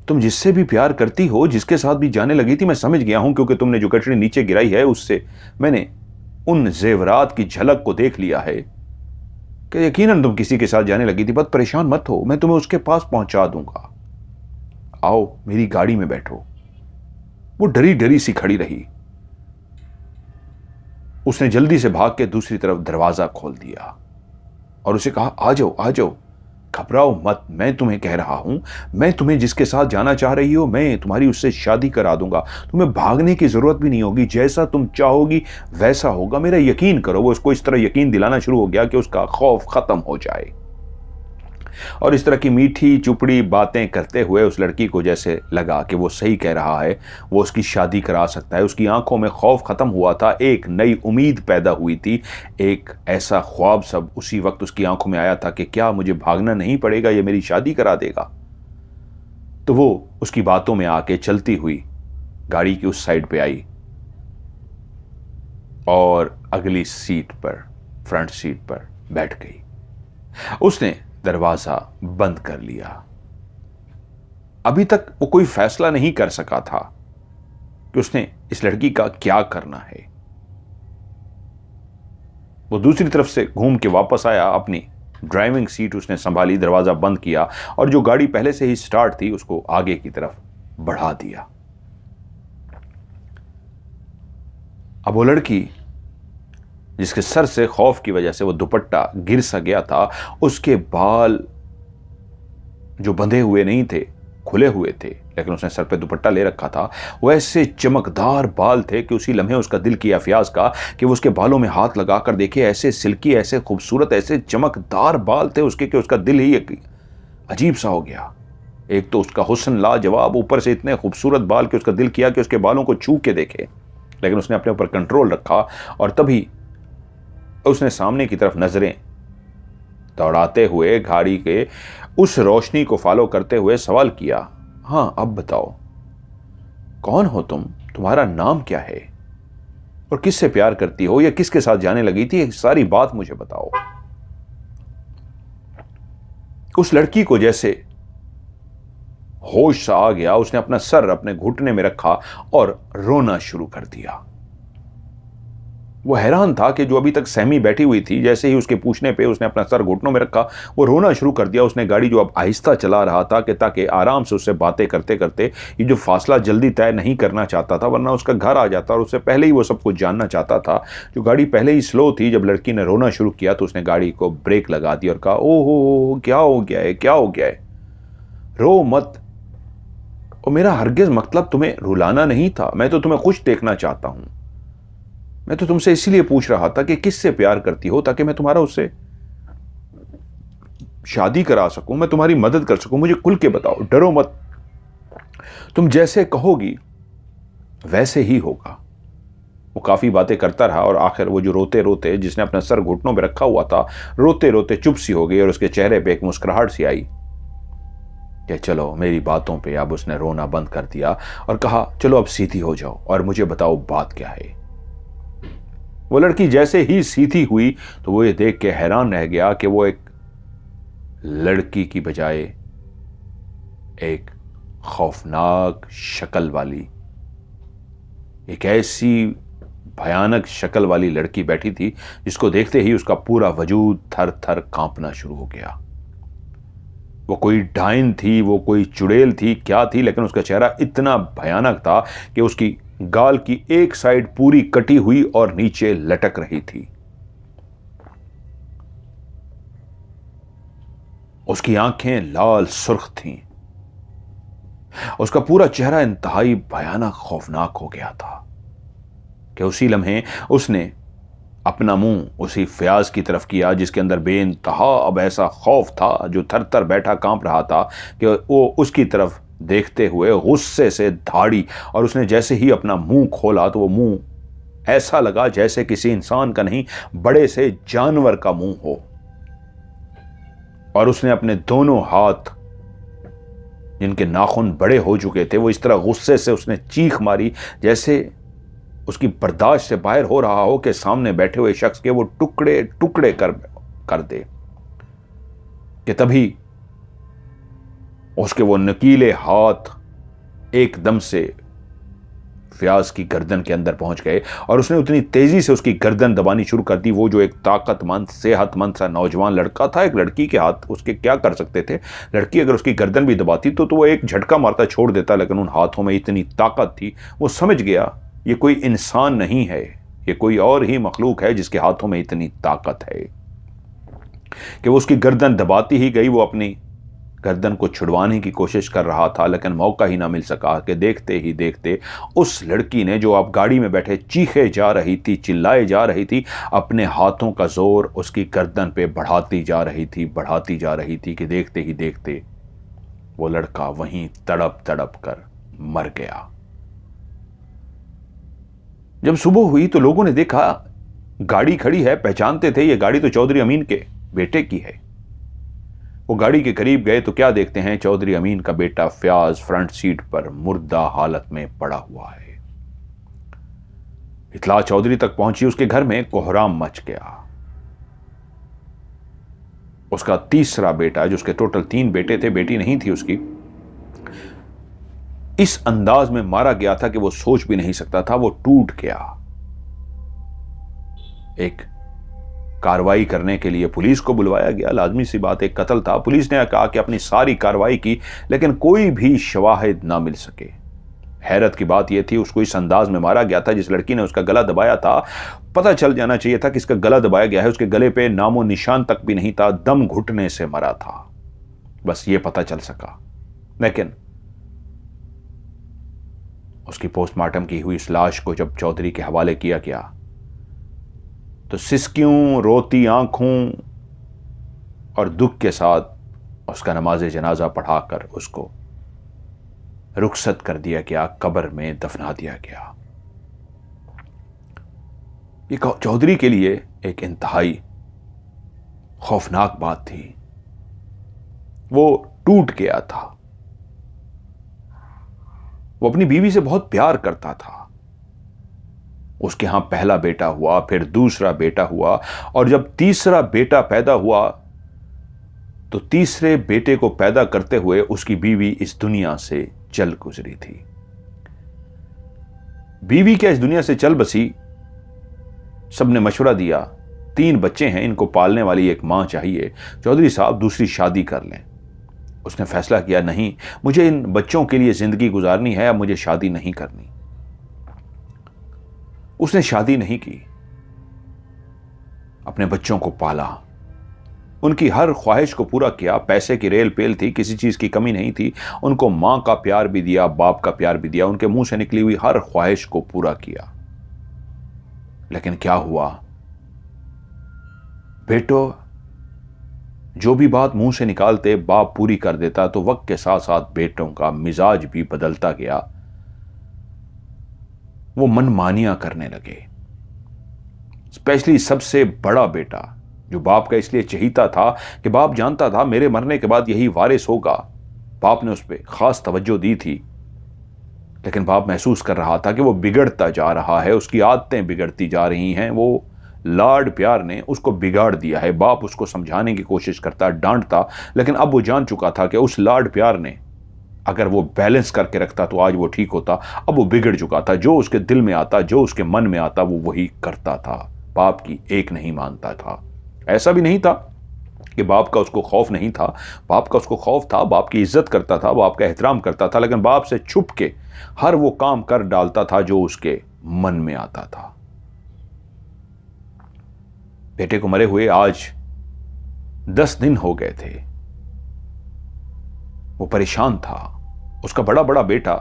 तुम जिससे भी प्यार करती हो, जिसके साथ भी जाने लगी थी, मैं समझ गया हूं, क्योंकि तुमने जो गठड़ी नीचे गिराई है उससे मैंने उन जेवरात की झलक को देख लिया है कि यकीनन तुम किसी के साथ जाने लगी थी। बस परेशान मत हो, मैं तुम्हें उसके पास पहुंचा दूंगा। आओ मेरी गाड़ी में बैठो। वो डरी डरी सी खड़ी रही। उसने जल्दी से भाग के दूसरी तरफ दरवाजा खोल दिया और उसे कहा, आ जाओ आ जाओ, घबराओ मत, मैं तुम्हें कह रहा हूं, मैं तुम्हें जिसके साथ जाना चाह रही हो, मैं तुम्हारी उससे शादी करा दूंगा। तुम्हें भागने की जरूरत भी नहीं होगी, जैसा तुम चाहोगी वैसा होगा, मेरा यकीन करो। वो उसको इस तरह यकीन दिलाना शुरू हो गया कि उसका खौफ खत्म हो जाए। और इस तरह की मीठी चुपड़ी बातें करते हुए उस लड़की को जैसे लगा कि वो सही कह रहा है, वो उसकी शादी करा सकता है। उसकी आंखों में खौफ खत्म हुआ था, एक नई उम्मीद पैदा हुई थी, एक ऐसा ख्वाब सब उसी वक्त उसकी आंखों में आया था कि क्या मुझे भागना नहीं पड़ेगा, ये मेरी शादी करा देगा। तो वो उसकी बातों में आके चलती हुई गाड़ी की उस साइड पे आई और अगली सीट पर, फ्रंट सीट पर बैठ गई। उसने दरवाजा बंद कर लिया। अभी तक वो कोई फैसला नहीं कर सका था कि उसने इस लड़की का क्या करना है। वो दूसरी तरफ से घूम के वापस आया, अपनी ड्राइविंग सीट उसने संभाली, दरवाजा बंद किया और जो गाड़ी पहले से ही स्टार्ट थी उसको आगे की तरफ बढ़ा दिया। अब वो लड़की जिसके सर से खौफ की वजह से वो दुपट्टा गिर सा गया था, उसके बाल जो बंधे हुए नहीं थे, खुले हुए थे, लेकिन उसने सर पे दुपट्टा ले रखा था, वो ऐसे चमकदार बाल थे कि उसी लम्हे उसका दिल किया फयाज का कि वो उसके बालों में हाथ लगाकर देखे। ऐसे सिल्की, ऐसे खूबसूरत, ऐसे चमकदार बाल थे उसके कि उसका दिल ही अजीब सा हो गया। एक तो उसका हुस्न लाजवाब, ऊपर से इतने खूबसूरत बाल कि उसका दिल किया कि उसके बालों को छू के देखे, लेकिन उसने अपने ऊपर कंट्रोल रखा और तभी उसने सामने की तरफ नजरें दौड़ाते हुए गाड़ी के उस रोशनी को फॉलो करते हुए सवाल किया, हाँ अब बताओ, कौन हो तुम, तुम्हारा नाम क्या है और किससे प्यार करती हो या किसके साथ जाने लगी थी, सारी बात मुझे बताओ। उस लड़की को जैसे होश सा आ गया, उसने अपना सर अपने घुटने में रखा और रोना शुरू कर दिया। वो हैरान था कि जो अभी तक सहमी बैठी हुई थी, जैसे ही उसके पूछने पे उसने अपना सर घुटनों में रखा, वो रोना शुरू कर दिया। उसने गाड़ी जो अब आहिस्ता चला रहा था कि ताकि आराम से उससे बातें करते करते ये जो फासला जल्दी तय नहीं करना चाहता था, वरना उसका घर आ जाता और उससे पहले ही वो सब कुछ जानना चाहता था। जो गाड़ी पहले ही स्लो थी, जब लड़की ने रोना शुरू किया तो उसने गाड़ी को ब्रेक लगा दी और कहा, ओहो क्या हो गया है, क्या हो गया है, रो मत। और मेरा हरगिज मतलब तुम्हें रुलाना नहीं था, मैं तो तुम्हें खुश देखना चाहता हूं। मैं तो तुमसे इसीलिए पूछ रहा था कि किससे प्यार करती हो, ताकि मैं तुम्हारा उससे शादी करा सकूं, मैं तुम्हारी मदद कर सकूं। मुझे खुल के बताओ, डरो मत, तुम जैसे कहोगी वैसे ही होगा। वो काफी बातें करता रहा और आखिर वो जो रोते रोते, जिसने अपना सर घुटनों में रखा हुआ था, रोते रोते चुप सी हो गई और उसके चेहरे पे एक मुस्कुराहट सी आई कि चलो मेरी बातों पे। अब उसने रोना बंद कर दिया और कहा, चलो अब सीधी हो जाओ और मुझे बताओ बात क्या है। वो लड़की जैसे ही सीधी हुई तो वो ये देख के हैरान रह गया कि वो एक लड़की की बजाय एक खौफनाक शक्ल वाली, एक ऐसी भयानक शक्ल वाली लड़की बैठी थी जिसको देखते ही उसका पूरा वजूद थर थर कांपना शुरू हो गया। वो कोई डायन थी, वो कोई चुड़ैल थी, क्या थी, लेकिन उसका चेहरा इतना भयानक था कि उसकी गाल की एक साइड पूरी कटी हुई और नीचे लटक रही थी। उसकी आंखें लाल सुर्ख थीं। उसका पूरा चेहरा इंतहाई भयानक खौफनाक हो गया था कि उसी लम्हे उसने अपना मुंह उसी फयाज की तरफ किया जिसके अंदर बेइंतहा अब ऐसा खौफ था, जो थर थर बैठा कांप रहा था, कि वो उसकी तरफ देखते हुए गुस्से से धाड़ी। और उसने जैसे ही अपना मुंह खोला तो वो मुंह ऐसा लगा जैसे किसी इंसान का नहीं, बड़े से जानवर का मुंह हो। और उसने अपने दोनों हाथ, जिनके नाखून बड़े हो चुके थे, वो इस तरह गुस्से से उसने चीख मारी जैसे उसकी बर्दाश्त से बाहर हो रहा हो कि सामने बैठे हुए शख्स के वो टुकड़े टुकड़े कर दे। कि तभी उसके वो नुकीले हाथ एकदम से फयाज की गर्दन के अंदर पहुंच गए और उसने उतनी तेजी से उसकी गर्दन दबानी शुरू कर दी। वो जो एक ताकतमंद सेहतमंद सा नौजवान लड़का था, एक लड़की के हाथ उसके क्या कर सकते थे। लड़की अगर उसकी गर्दन भी दबाती तो वो एक झटका मारता छोड़ देता, लेकिन उन हाथों में इतनी ताकत थी। वो समझ गया ये कोई इंसान नहीं है, ये कोई और ही मखलूक है जिसके हाथों में इतनी ताकत है कि वो उसकी गर्दन दबाती ही गई। वो अपनी गर्दन को छुड़वाने की कोशिश कर रहा था, लेकिन मौका ही ना मिल सका कि देखते ही देखते उस लड़की ने, जो अब गाड़ी में बैठे चीखे जा रही थी, चिल्लाए जा रही थी, अपने हाथों का जोर उसकी गर्दन पे बढ़ाती जा रही थी कि देखते ही देखते वो लड़का वहीं तड़प तड़प कर मर गया। जब सुबह हुई तो लोगों ने देखा गाड़ी खड़ी है, पहचानते थे ये गाड़ी तो चौधरी अमीन के बेटे की है। वो गाड़ी के करीब गए तो क्या देखते हैं, चौधरी अमीन का बेटा फयाज फ्रंट सीट पर मुर्दा हालत में पड़ा हुआ है। इतला चौधरी तक पहुंची, उसके घर में कोहराम मच गया। उसका तीसरा बेटा, जो उसके टोटल 3 बेटे थे, बेटी नहीं थी उसकी, इस अंदाज में मारा गया था कि वो सोच भी नहीं सकता था। वो टूट गया। एक कार्रवाई करने के लिए पुलिस को बुलवाया गया, लाजमी सी बात, एक कत्ल था। पुलिस ने कहा कि अपनी सारी कार्रवाई की, लेकिन कोई भी शवाहिद ना मिल सके। हैरत की बात यह थी, उसको इस अंदाज में मारा गया था, जिस लड़की ने उसका गला दबाया था, पता चल जाना चाहिए था कि इसका गला दबाया गया है। उसके गले पे नामो निशान तक भी नहीं था, दम घुटने से मरा था, बस ये पता चल सका। लेकिन उसकी पोस्टमार्टम की हुई इस लाश को जब चौधरी के हवाले किया गया तो सिसकियों, रोती आंखों और दुख के साथ उसका नमाज जनाजा पढ़ाकर उसको रुखसत कर दिया गया, कब्र में दफना दिया गया। ये चौधरी के लिए एक इंतहाई खौफनाक बात थी। वो टूट गया था। वो अपनी बीवी से बहुत प्यार करता था। उसके यहां पहला बेटा हुआ, फिर दूसरा बेटा हुआ, और जब तीसरा बेटा पैदा हुआ तो तीसरे बेटे को पैदा करते हुए उसकी बीवी इस दुनिया से चल गुजरी थी। बीवी क्या इस दुनिया से चल बसी, सबने मशवरा दिया, 3 बच्चे हैं, इनको पालने वाली एक मां चाहिए, चौधरी साहब दूसरी शादी कर लें। उसने फैसला किया, नहीं, मुझे इन बच्चों के लिए जिंदगी गुजारनी है, अब मुझे शादी नहीं करनी। उसने शादी नहीं की, अपने बच्चों को पाला, उनकी हर ख्वाहिश को पूरा किया। पैसे की रेल पेल थी, किसी चीज की कमी नहीं थी। उनको मां का प्यार भी दिया, बाप का प्यार भी दिया, उनके मुंह से निकली हुई हर ख्वाहिश को पूरा किया। लेकिन क्या हुआ, बेटो जो भी बात मुंह से निकालते बाप पूरी कर देता, तो वक्त के साथ साथ बेटों का मिजाज भी बदलता गया। वो मनमानियां करने लगे। स्पेशली सबसे बड़ा बेटा, जो बाप का इसलिए चहीता था कि बाप जानता था मेरे मरने के बाद यही वारिस होगा। बाप ने उस पर खास तवज्जो दी थी, लेकिन बाप महसूस कर रहा था कि वो बिगड़ता जा रहा है, उसकी आदतें बिगड़ती जा रही हैं। वो लाड प्यार ने उसको बिगाड़ दिया है। बाप उसको समझाने की कोशिश करता, डांटता, लेकिन अब वो जान चुका था कि उस लाड प्यार ने अगर वो बैलेंस करके रखता तो आज वो ठीक होता। अब वो बिगड़ चुका था। जो उसके दिल में आता, जो उसके मन में आता, वो वही करता था। बाप की एक नहीं मानता था। ऐसा भी नहीं था कि बाप का उसको खौफ नहीं था, बाप का उसको खौफ था, बाप की इज्जत करता था, बाप का एहतराम करता था, लेकिन बाप से छुप के हर वो काम कर डालता था जो उसके मन में आता था। बेटे को मरे हुए आज 10 दिन हो गए थे। वो परेशान था। उसका बड़ा बड़ा बेटा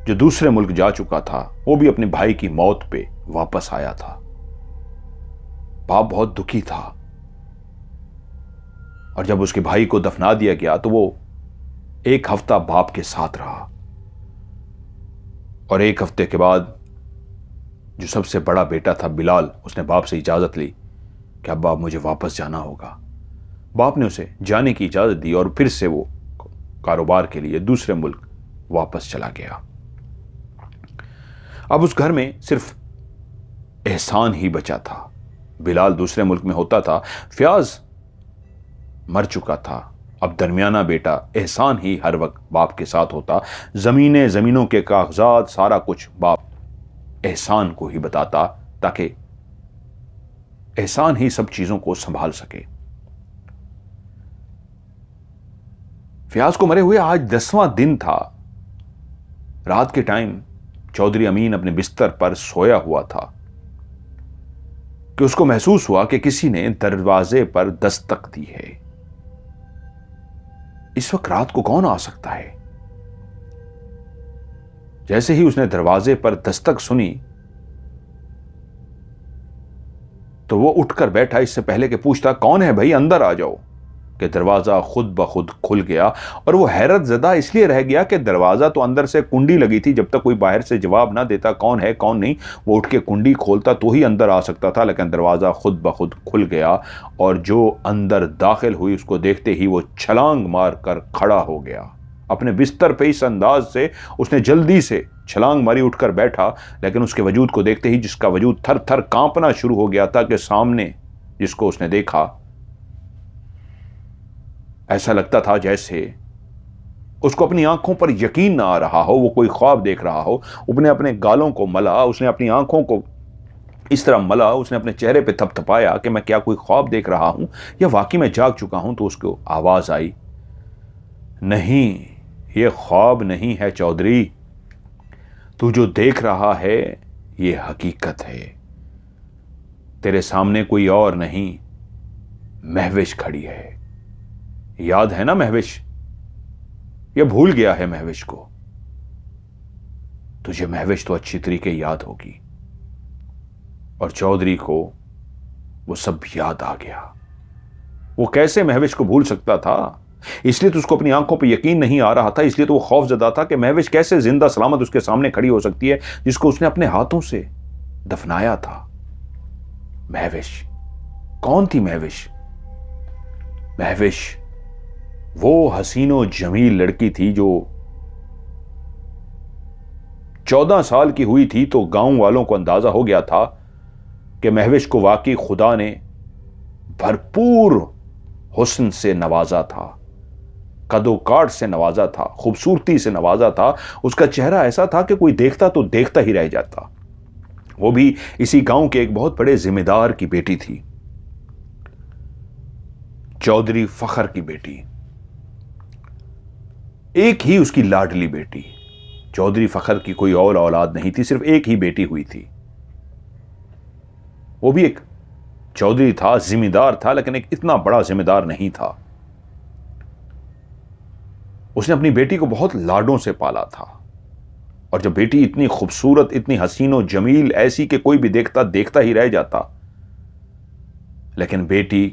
जो दूसरे मुल्क जा चुका था, वो भी अपने भाई की मौत पे वापस आया था। बाप बहुत दुखी था, और जब उसके भाई को दफना दिया गया तो वो 1 हफ्ता बाप के साथ रहा, और 1 हफ्ते के बाद जो सबसे बड़ा बेटा था बिलाल, उसने बाप से इजाजत ली कि अब बाप मुझे वापस जाना होगा। बाप ने उसे जाने की इजाजत दी और फिर से वो कारोबार के लिए दूसरे मुल्क वापस चला गया। अब उस घर में सिर्फ एहसान ही बचा था। बिलाल दूसरे मुल्क में होता था, फयाज मर चुका था, अब दरमियाना बेटा एहसान ही हर वक्त बाप के साथ होता। जमीनों के कागजात, सारा कुछ बाप एहसान को ही बताता, ताकि एहसान ही सब चीजों को संभाल सके। फयाज को मरे हुए आज 10वां दिन था। रात के टाइम चौधरी अमीन अपने बिस्तर पर सोया हुआ था कि उसको महसूस हुआ कि किसी ने दरवाजे पर दस्तक दी है। इस वक्त रात को कौन आ सकता है? जैसे ही उसने दरवाजे पर दस्तक सुनी तो वो उठकर बैठा, इससे पहले कि पूछता कौन है भाई, अंदर आ जाओ, कि दरवाजा खुद ब खुद खुल गया। और वो हैरत ज़दा इसलिए रह गया कि दरवाजा तो अंदर से कुंडी लगी थी, जब तक कोई बाहर से जवाब ना देता कौन है कौन नहीं, वो उठ के कुंडी खोलता तो ही अंदर आ सकता था, लेकिन दरवाजा खुद ब खुद खुल गया। और जो अंदर दाखिल हुई उसको देखते ही वो छलांग मार कर खड़ा हो गया अपने बिस्तर पे। इस अंदाज से उसने जल्दी से छलांग मारी, उठकर बैठा, लेकिन उसके वजूद को देखते ही जिसका वजूद थर थर कांपना शुरू हो गया था कि सामने जिसको उसने देखा ऐसा लगता था जैसे उसको अपनी आंखों पर यकीन ना आ रहा हो, वो कोई ख्वाब देख रहा हो। उसने अपने गालों को मला, उसने अपनी आंखों को इस तरह मला, उसने अपने चेहरे पे थपथपाया कि मैं क्या कोई ख्वाब देख रहा हूं या वाकई में जाग चुका हूं। तो उसको आवाज आई, नहीं, ये ख्वाब नहीं है चौधरी, तू जो देख रहा है ये हकीकत है। तेरे सामने कोई और नहीं, महविश खड़ी है। याद है ना महविश? ये भूल गया है महविश को? तुझे महविश तो अच्छी तरीके याद होगी। और चौधरी को वो सब याद आ गया। वो कैसे महविश को भूल सकता था? इसलिए तो उसको अपनी आंखों पर यकीन नहीं आ रहा था, इसलिए तो वो खौफजदा था कि महविश कैसे जिंदा सलामत उसके सामने खड़ी हो सकती है, जिसको उसने अपने हाथों से दफनाया था। महविश कौन थी? महविश वो हसीनो जमील लड़की थी जो 14 साल की हुई थी, तो गांव वालों को अंदाजा हो गया था कि महविश को वाकई खुदा ने भरपूर हुस्न से नवाजा था, कदोकाट से नवाजा था, खूबसूरती से नवाजा था। उसका चेहरा ऐसा था कि कोई देखता तो देखता ही रह जाता। वो भी इसी गांव के एक बहुत बड़े जिम्मेदार की बेटी थी, चौधरी फखर की बेटी, एक ही उसकी लाडली बेटी। चौधरी फखर की कोई और औलाद नहीं थी, सिर्फ एक ही बेटी हुई थी। वो भी एक चौधरी था, जिम्मेदार था, लेकिन एक इतना बड़ा जिम्मेदार नहीं था। उसने अपनी बेटी को बहुत लाडों से पाला था, और जब बेटी इतनी खूबसूरत, इतनी हसीनो जमील, ऐसी कि कोई भी देखता देखता ही रह जाता, लेकिन बेटी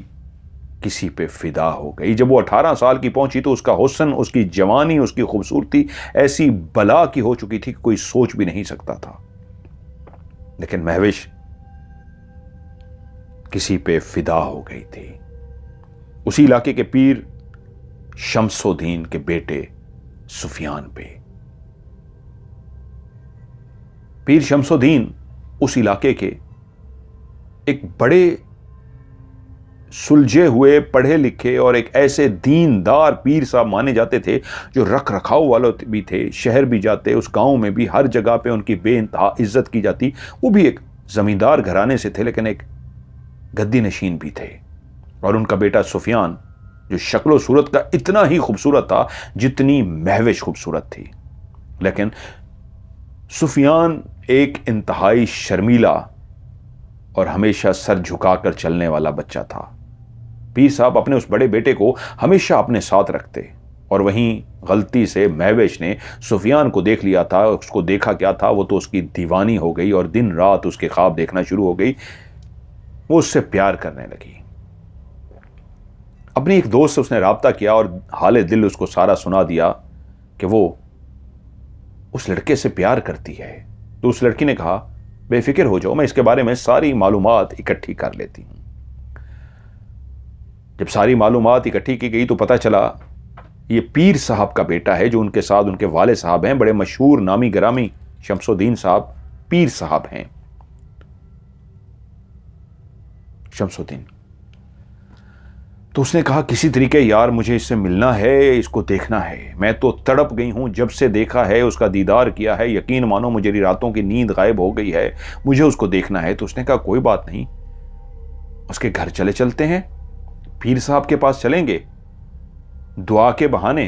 किसी पे फिदा हो गई। जब वो 18 साल की पहुंची तो उसका हुस्न, उसकी जवानी, उसकी खूबसूरती ऐसी बला की हो चुकी थी कि कोई सोच भी नहीं सकता था। लेकिन महविश किसी पे फिदा हो गई थी, उसी इलाके के पीर शमसुद्दीन के बेटे सुफियान पे। पीर शमसुद्दीन उस इलाके के एक बड़े सुलझे हुए, पढ़े लिखे और एक ऐसे दीनदार पीर साहब माने जाते थे, जो रख रखाव वाले भी थे, शहर भी जाते, उस गांव में भी हर जगह पे उनकी बेइंतहा इज्जत की जाती। वो भी एक जमींदार घराने से थे, लेकिन एक गद्दी नशीन भी थे। और उनका बेटा सुफियान, जो शक्लो सूरत का इतना ही खूबसूरत था जितनी महविश खूबसूरत थी। लेकिन सुफियान एक इंतहाई शर्मीला और हमेशा सर झुकाकर चलने वाला बच्चा था। पीर साहब अपने उस बड़े बेटे को हमेशा अपने साथ रखते, और वहीं गलती से महविश ने सुफियान को देख लिया था। उसको देखा क्या था, वो तो उसकी दीवानी हो गई और दिन रात उसके ख्वाब देखना शुरू हो गई। वो उससे प्यार करने लगी। अपनी एक दोस्त से उसने राब्ता किया और हाले दिल उसको सारा सुना दिया कि वो उस लड़के से प्यार करती है। तो उस लड़की ने कहा, बेफिक्र हो जाओ, मैं इसके बारे में सारी मालूमात इकट्ठी कर लेती हूं। जब सारी मालूमात इकट्ठी की गई तो पता चला ये पीर साहब का बेटा है, जो उनके साथ उनके वाले साहब हैं, बड़े मशहूर नामी गिरामी शमसुद्दीन साहब पीर साहब हैं। शमसुद्दीन तो उसने कहा, किसी तरीके यार मुझे इससे मिलना है, इसको देखना है। मैं तो तड़प गई हूं, जब से देखा है, उसका दीदार किया है, यकीन मानो मुझे रातों की नींद गायब हो गई है, मुझे उसको देखना है। तो उसने कहा, कोई बात नहीं, उसके घर चले चलते हैं, पीर साहब के पास चलेंगे, दुआ के बहाने,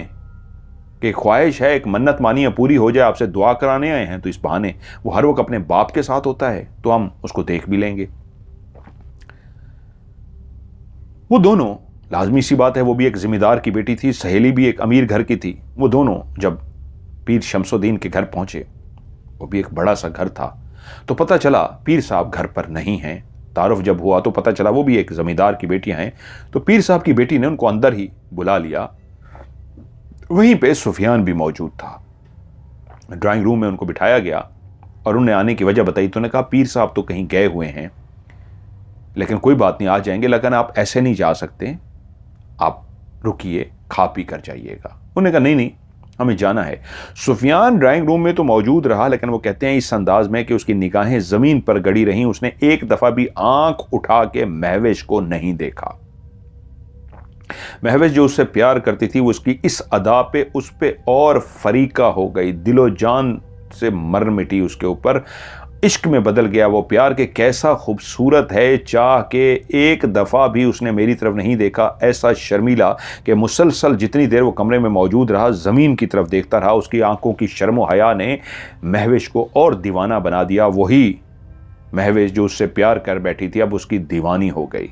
कि ख्वाहिश है, एक मन्नत मानी है, पूरी हो जाए, आपसे दुआ कराने आए हैं, तो इस बहाने वो हर वक्त अपने बाप के साथ होता है, तो हम उसको देख भी लेंगे। वो दोनों, लाजमी सी बात है, वो भी एक जिम्मेदार की बेटी थी, सहेली भी एक अमीर घर की थी। वो दोनों जब पीर शमसुद्दीन के घर पहुंचे, वो भी एक बड़ा सा घर था, तो पता चला पीर साहब घर पर नहीं हैं। तारुफ जब हुआ तो पता चला वो भी एक जमींदार की बेटियां हैं। तो पीर साहब की बेटी ने उनको अंदर ही बुला लिया। वहीं पे सुफियान भी मौजूद था। ड्राइंग रूम में उनको बिठाया गया और उन्हें आने की वजह बताई। तो उन्होंने कहा, पीर साहब तो कहीं गए हुए हैं, लेकिन कोई बात नहीं, आ जाएंगे, लेकिन आप ऐसे नहीं जा सकते, आप रुकिए, खा पी कर जाइएगा। उन्होंने कहा, नहीं, हमें जाना है। सुफियान ड्राइंग रूम में तो मौजूद रहा, लेकिन वो कहते हैं इस अंदाज में कि उसकी निगाहें जमीन पर गड़ी रहीं। उसने एक दफा भी आंख उठा के महविश को नहीं देखा। महविश जो उससे प्यार करती थी, वो उसकी इस अदा पे उस पे और फरीका हो गई, दिलो जान से मर मिटी उसके ऊपर, इश्क में बदल गया वो प्यार के कैसा खूबसूरत है, चाह के एक दफ़ा भी उसने मेरी तरफ नहीं देखा। ऐसा शर्मीला कि मुसलसल जितनी देर वो कमरे में मौजूद रहा, ज़मीन की तरफ देखता रहा। उसकी आंखों की शर्म व हया ने महविश को और दीवाना बना दिया। वही महविश जो उससे प्यार कर बैठी थी, अब उसकी दीवानी हो गई।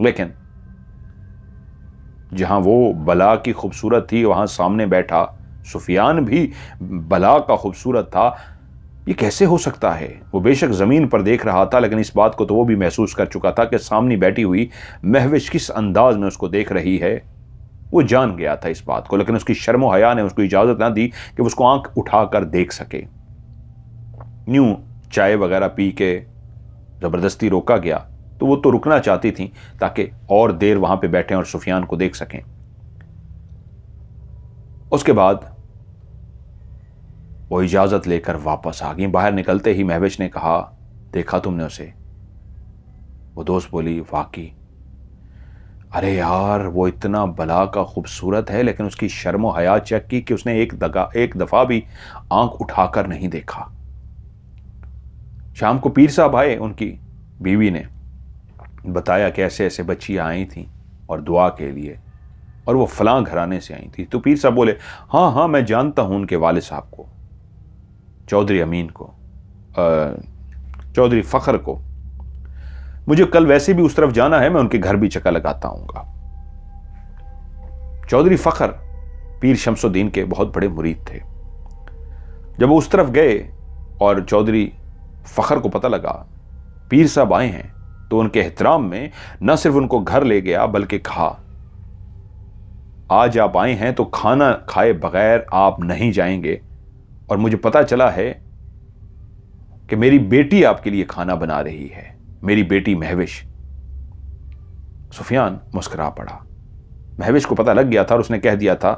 लेकिन जहां वो बला की खूबसूरत थी, वहां सामने बैठा सुफियान भी बला का खूबसूरत था। ये कैसे हो सकता है? वो बेशक ज़मीन पर देख रहा था, लेकिन इस बात को तो वो भी महसूस कर चुका था कि सामने बैठी हुई महविश किस अंदाज में उसको देख रही है। वो जान गया था इस बात को, लेकिन उसकी शर्म और हया ने उसको इजाजत ना दी कि उसको आंख उठाकर देख सके। यूं चाय वगैरह पी के जबरदस्ती रोका गया, तो वो तो रुकना चाहती थी ताकि और देर वहां पे बैठे और सुफियान को देख सकें। उसके बाद वो इजाजत लेकर वापस आ गई। बाहर निकलते ही महविश ने कहा, देखा तुमने उसे? वो दोस्त बोली, वाकई। अरे यार, वो इतना भला का खूबसूरत है, लेकिन उसकी शर्म और हया चेक की कि उसने एक दफा भी आंख उठाकर नहीं देखा। शाम को पीर साहब आए, उनकी बीवी ने बताया कि ऐसे ऐसे बच्चियां आई थी और दुआ के लिए, और वो फलां घराने से आई थी। तो पीर साहब बोले, हाँ हाँ, मैं जानता हूं उनके वालिद साहब को, चौधरी अमीन को, चौधरी फखर को। मुझे कल वैसे भी उस तरफ जाना है, मैं उनके घर भी चक्कर लगाता आऊंगा। चौधरी फखर पीर शमसुद्दीन के बहुत बड़े मुरीद थे। जब वो उस तरफ गए और चौधरी फखर को पता लगा पीर साहब आए हैं, तो उनके एहतराम में न सिर्फ उनको घर ले गया, बल्कि कहा, आज आप आए हैं तो खाना खाए बगैर आप नहीं जाएंगे, और मुझे पता चला है कि मेरी बेटी आपके लिए खाना बना रही है, मेरी बेटी महविश। सुफियान मुस्कुरा पड़ा। महविश को पता लग गया था और उसने कह दिया था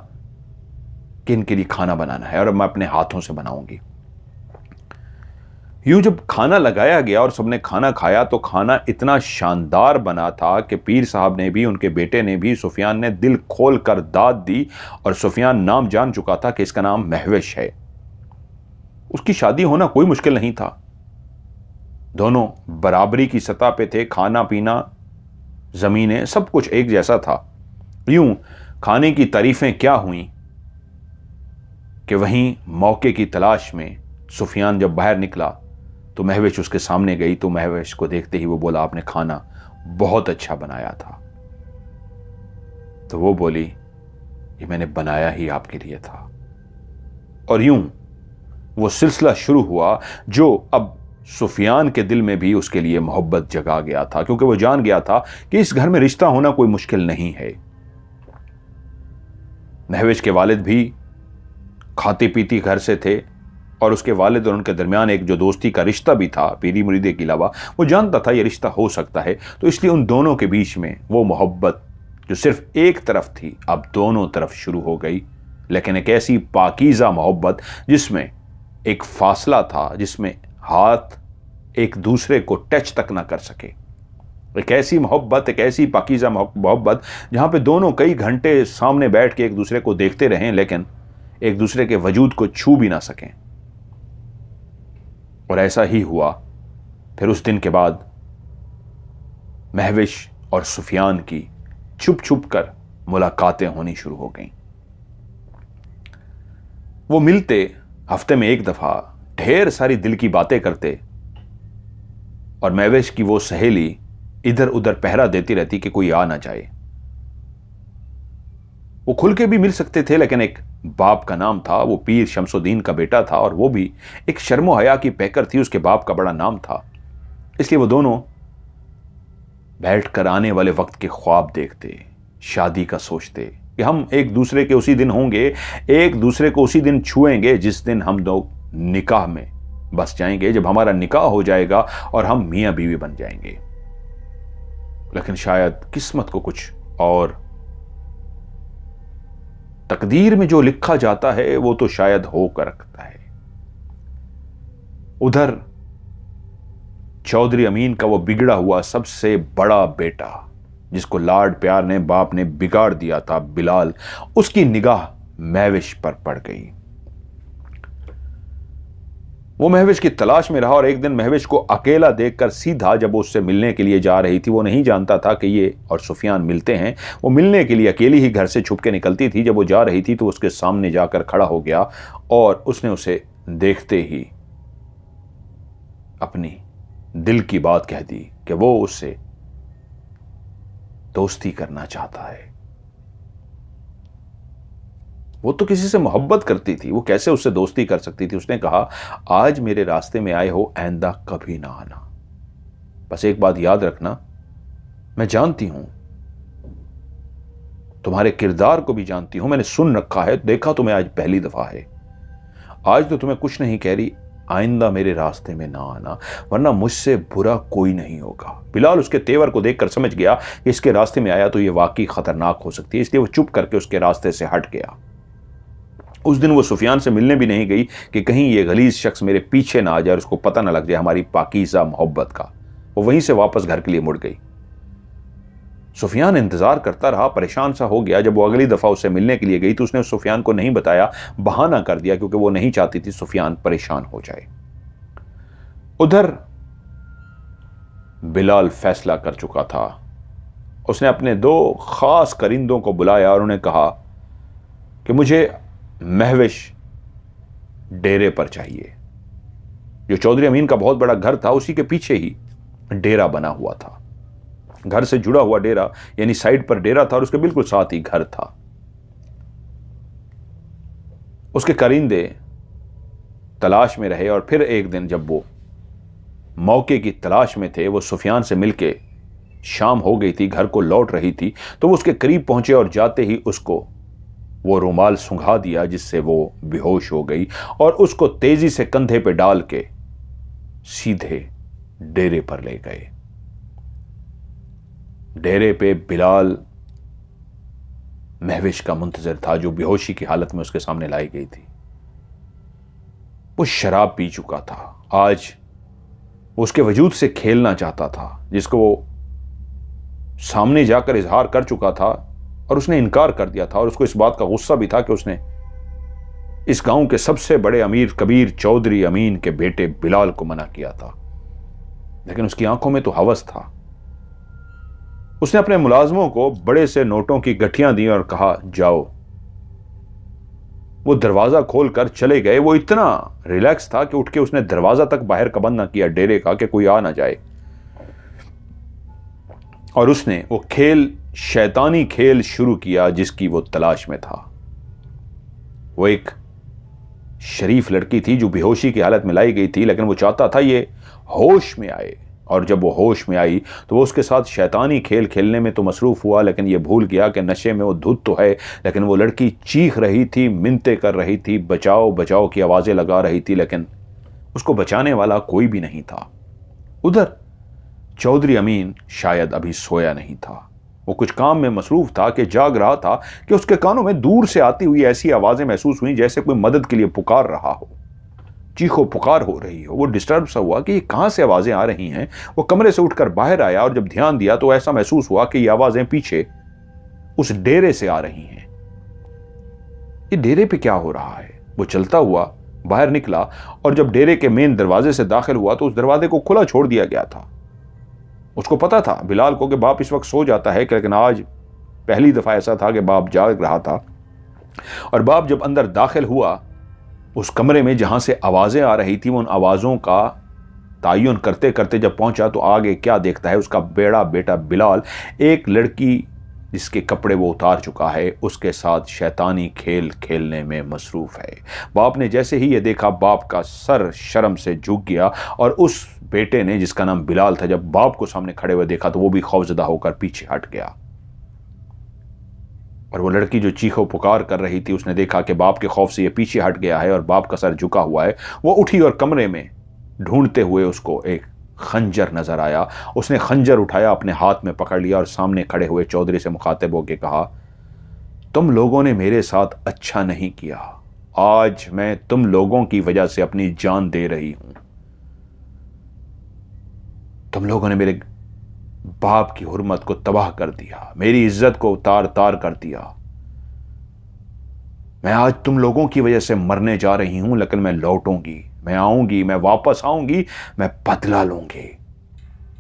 कि इनके लिए खाना बनाना है और मैं अपने हाथों से बनाऊंगी। यूं जब खाना लगाया गया और सबने खाना खाया, तो खाना इतना शानदार बना था कि पीर साहब ने भी, उनके बेटे ने भी, सुफियान ने दिल खोल कर दाद दी, और सुफियान नाम जान चुका था कि इसका नाम महविश है। उसकी शादी होना कोई मुश्किल नहीं था। दोनों बराबरी की सतह पे थे, खाना पीना, जमीनें, सब कुछ एक जैसा था। यूं खाने की तारीफें क्या हुई कि वहीं मौके की तलाश में सुफियान जब बाहर निकला तो महविश उसके सामने गई। तो महविश को देखते ही वो बोला, आपने खाना बहुत अच्छा बनाया था। तो वो बोली, ये मैंने बनाया ही आपके लिए था। और यूं वो सिलसिला शुरू हुआ जो अब सुफियान के दिल में भी उसके लिए मोहब्बत जगा गया था, क्योंकि वो जान गया था कि इस घर में रिश्ता होना कोई मुश्किल नहीं है। महविश के वालिद भी खाती पीती घर से थे, और उसके वालिद और उनके दरमियान एक जो दोस्ती का रिश्ता भी था पीरी मुरीदे के अलावा, वो जानता था ये रिश्ता हो सकता है। तो इसलिए उन दोनों के बीच में वो मोहब्बत जो सिर्फ एक तरफ थी, अब दोनों तरफ शुरू हो गई। लेकिन एक ऐसी पाकीज़ा मोहब्बत जिसमें एक फासला था, जिसमें हाथ एक दूसरे को टच तक ना कर सके। एक ऐसी मोहब्बत, एक ऐसी पाकीज़ा मोहब्बत जहां पे दोनों कई घंटे सामने बैठ के एक दूसरे को देखते रहें, लेकिन एक दूसरे के वजूद को छू भी ना सकें। और ऐसा ही हुआ। फिर उस दिन के बाद महविश और सुफियान की छुप छुप कर मुलाकातें होनी शुरू हो गईं। वो मिलते हफ्ते में एक दफा, ढेर सारी दिल की बातें करते, और महविश की वो सहेली इधर उधर पहरा देती रहती कि कोई आ ना जाए। वो खुल के भी मिल सकते थे, लेकिन एक बाप का नाम था, वो पीर शमसुद्दीन का बेटा था, और वो भी एक शर्मो हया की पैकर थी, उसके बाप का बड़ा नाम था। इसलिए वो दोनों बैठकर आने वाले वक्त के ख्वाब देखते, शादी का सोचते कि हम एक दूसरे के उसी दिन होंगे, एक दूसरे को उसी दिन छुएंगे जिस दिन हम लोग निकाह में बस जाएंगे, जब हमारा निकाह हो जाएगा और हम मियां बीवी बन जाएंगे। लेकिन शायद किस्मत को कुछ और, तकदीर में जो लिखा जाता है वो तो शायद होकर रखता है। उधर चौधरी अमीन का वो बिगड़ा हुआ सबसे बड़ा बेटा, जिसको लाड प्यार ने बाप ने बिगाड़ दिया था, बिलाल, उसकी निगाह महविश पर पड़ गई। वो महविश की तलाश में रहा, और एक दिन महविश को अकेला देखकर सीधा जब वो उससे मिलने के लिए जा रही थी, वो नहीं जानता था कि ये और सुफियान मिलते हैं। वो मिलने के लिए अकेली ही घर से छुप के निकलती थी। जब वो जा रही थी तो उसके सामने जाकर खड़ा हो गया, और उसने उसे देखते ही अपनी दिल की बात कह दी कि वो उससे दोस्ती करना चाहता है। वो तो किसी से मोहब्बत करती थी, वो कैसे उससे दोस्ती कर सकती थी? उसने कहा, आज मेरे रास्ते में आए हो, आइंदा कभी ना आना। बस एक बात याद रखना, मैं जानती हूं तुम्हारे किरदार को भी जानती हूं, मैंने सुन रखा है, देखा तुम्हें आज पहली दफा है। आज तो तुम्हें कुछ नहीं कह रही, आइंदा मेरे रास्ते में ना आना, वरना मुझसे बुरा कोई नहीं होगा। बिलाल उसके तेवर को देखकर समझ गया कि इसके रास्ते में आया तो यह वाकई खतरनाक हो सकती है, इसलिए वो चुप करके उसके रास्ते से हट गया। उस दिन वो सुफियान से मिलने भी नहीं गई कि कहीं ये गलीज शख्स मेरे पीछे ना आ जाए और उसको पता ना लग जाए हमारी पाकीज़ा मोहब्बत का। वो वहीं से वापस घर के लिए मुड़ गई। सुफियान इंतजार करता रहा, परेशान सा हो गया। जब वो अगली दफा उससे मिलने के लिए गई तो उसने सुफियान को नहीं बताया, बहाना कर दिया, क्योंकि वो नहीं चाहती थी सुफियान परेशान हो जाए। उधर बिलाल फैसला कर चुका था। उसने अपने 2 खास करिंदों को बुलाया और उन्हें कहा कि मुझे महविश डेरे पर चाहिए। जो चौधरी अमीन का बहुत बड़ा घर था उसी के पीछे ही डेरा बना हुआ था। घर से जुड़ा हुआ डेरा, यानी साइड पर डेरा था और उसके बिल्कुल साथ ही घर था। उसके करिंदे तलाश में रहे और फिर एक दिन जब वो मौके की तलाश में थे, वो सुफियान से मिलके शाम हो गई थी, घर को लौट रही थी, तो वो उसके करीब पहुंचे और जाते ही उसको वो रुमाल सुंघा दिया जिससे वो बेहोश हो गई और उसको तेजी से कंधे पे डाल के सीधे डेरे पर ले गए। डेरे पे बिलाल महविश का मुंतजर था, जो बेहोशी की हालत में उसके सामने लाई गई थी। वो शराब पी चुका था। आज उसके वजूद से खेलना चाहता था, जिसको वो सामने जाकर इजहार कर चुका था और उसने इनकार कर दिया था। और उसको इस बात का गुस्सा भी था कि उसने इस गांव के सबसे बड़े अमीर कबीर चौधरी अमीन के बेटे बिलाल को मना किया था, लेकिन उसकी आंखों में तो हवस था। उसने अपने मुलाजमों को बड़े से नोटों की गठियां दी और कहा, जाओ। वो दरवाजा खोलकर चले गए। वो इतना रिलैक्स था कि उठ के उसने दरवाजा तक बाहर का बंद ना किया डेरे का कि कोई आ ना जाए। और उसने वो खेल, शैतानी खेल शुरू किया जिसकी वो तलाश में था। वो एक शरीफ लड़की थी जो बेहोशी की हालत में लाई गई थी, लेकिन वो चाहता था ये होश में आए। और जब वो होश में आई तो वो उसके साथ शैतानी खेल खेलने में तो मसरूफ हुआ, लेकिन ये भूल गया कि नशे में वो धुत तो है। लेकिन वो लड़की चीख रही थी, मिन्नतें कर रही थी, बचाओ बचाओ की आवाजें लगा रही थी, लेकिन उसको बचाने वाला कोई भी नहीं था। उधर चौधरी अमीन शायद अभी सोया नहीं था। वो कुछ काम में मसरूफ था कि जाग रहा था कि उसके कानों में दूर से आती हुई ऐसी आवाजें महसूस हुई जैसे कोई मदद के लिए पुकार रहा हो, चीखो पुकार हो रही हो। वो डिस्टर्ब सा हुआ कि ये कहां से आवाजें आ रही हैं। वो कमरे से उठकर बाहर आया और जब ध्यान दिया तो ऐसा महसूस हुआ कि ये आवाजें पीछे उस डेरे से आ रही हैं। ये डेरे पे क्या हो रहा है? वो चलता हुआ बाहर निकला और जब डेरे के मेन दरवाजे से दाखिल हुआ तो उस दरवाजे को खुला छोड़ दिया गया था। उसको पता था बिलाल को कि बाप इस वक्त सो जाता है, लेकिन आज पहली दफा ऐसा था कि बाप जाग रहा था। और बाप जब अंदर दाखिल हुआ उस कमरे में जहां से आवाजें आ रही थी, उन आवाजों का तायुन करते करते जब पहुंचा तो आगे क्या देखता है, उसका बेड़ा बेटा बिलाल एक लड़की जिसके कपड़े वो उतार चुका है उसके साथ शैतानी खेल खेलने में मसरूफ है। बाप ने जैसे ही ये देखा, बाप का सर शर्म से झुक गया और उस बेटे ने जिसका नाम बिलाल था, जब बाप को सामने खड़े हुए देखा तो वो भी खौफजदा होकर पीछे हट गया। और वो लड़की जो चीखो पुकार कर रही थी, उसने देखा कि बाप के खौफ से ये पीछे हट गया है और बाप का सर झुका हुआ है। वो उठी और कमरे में ढूंढते हुए उसको एक खंजर नजर आया। उसने खंजर उठाया, अपने हाथ में पकड़ लिया और सामने खड़े हुए चौधरी से मुखातिब होकर कहा, तुम लोगों ने मेरे साथ अच्छा नहीं किया। आज मैं तुम लोगों की वजह से अपनी जान दे रही हूं। तुम लोगों ने मेरे बाप की हुर्मत को तबाह कर दिया, मेरी इज्जत को तार तार कर दिया। मैं आज तुम लोगों की वजह से मरने जा रही हूं, लेकिन मैं लौटूंगी, मैं आऊंगी, मैं वापस आऊंगी, मैं बदला लूंगी,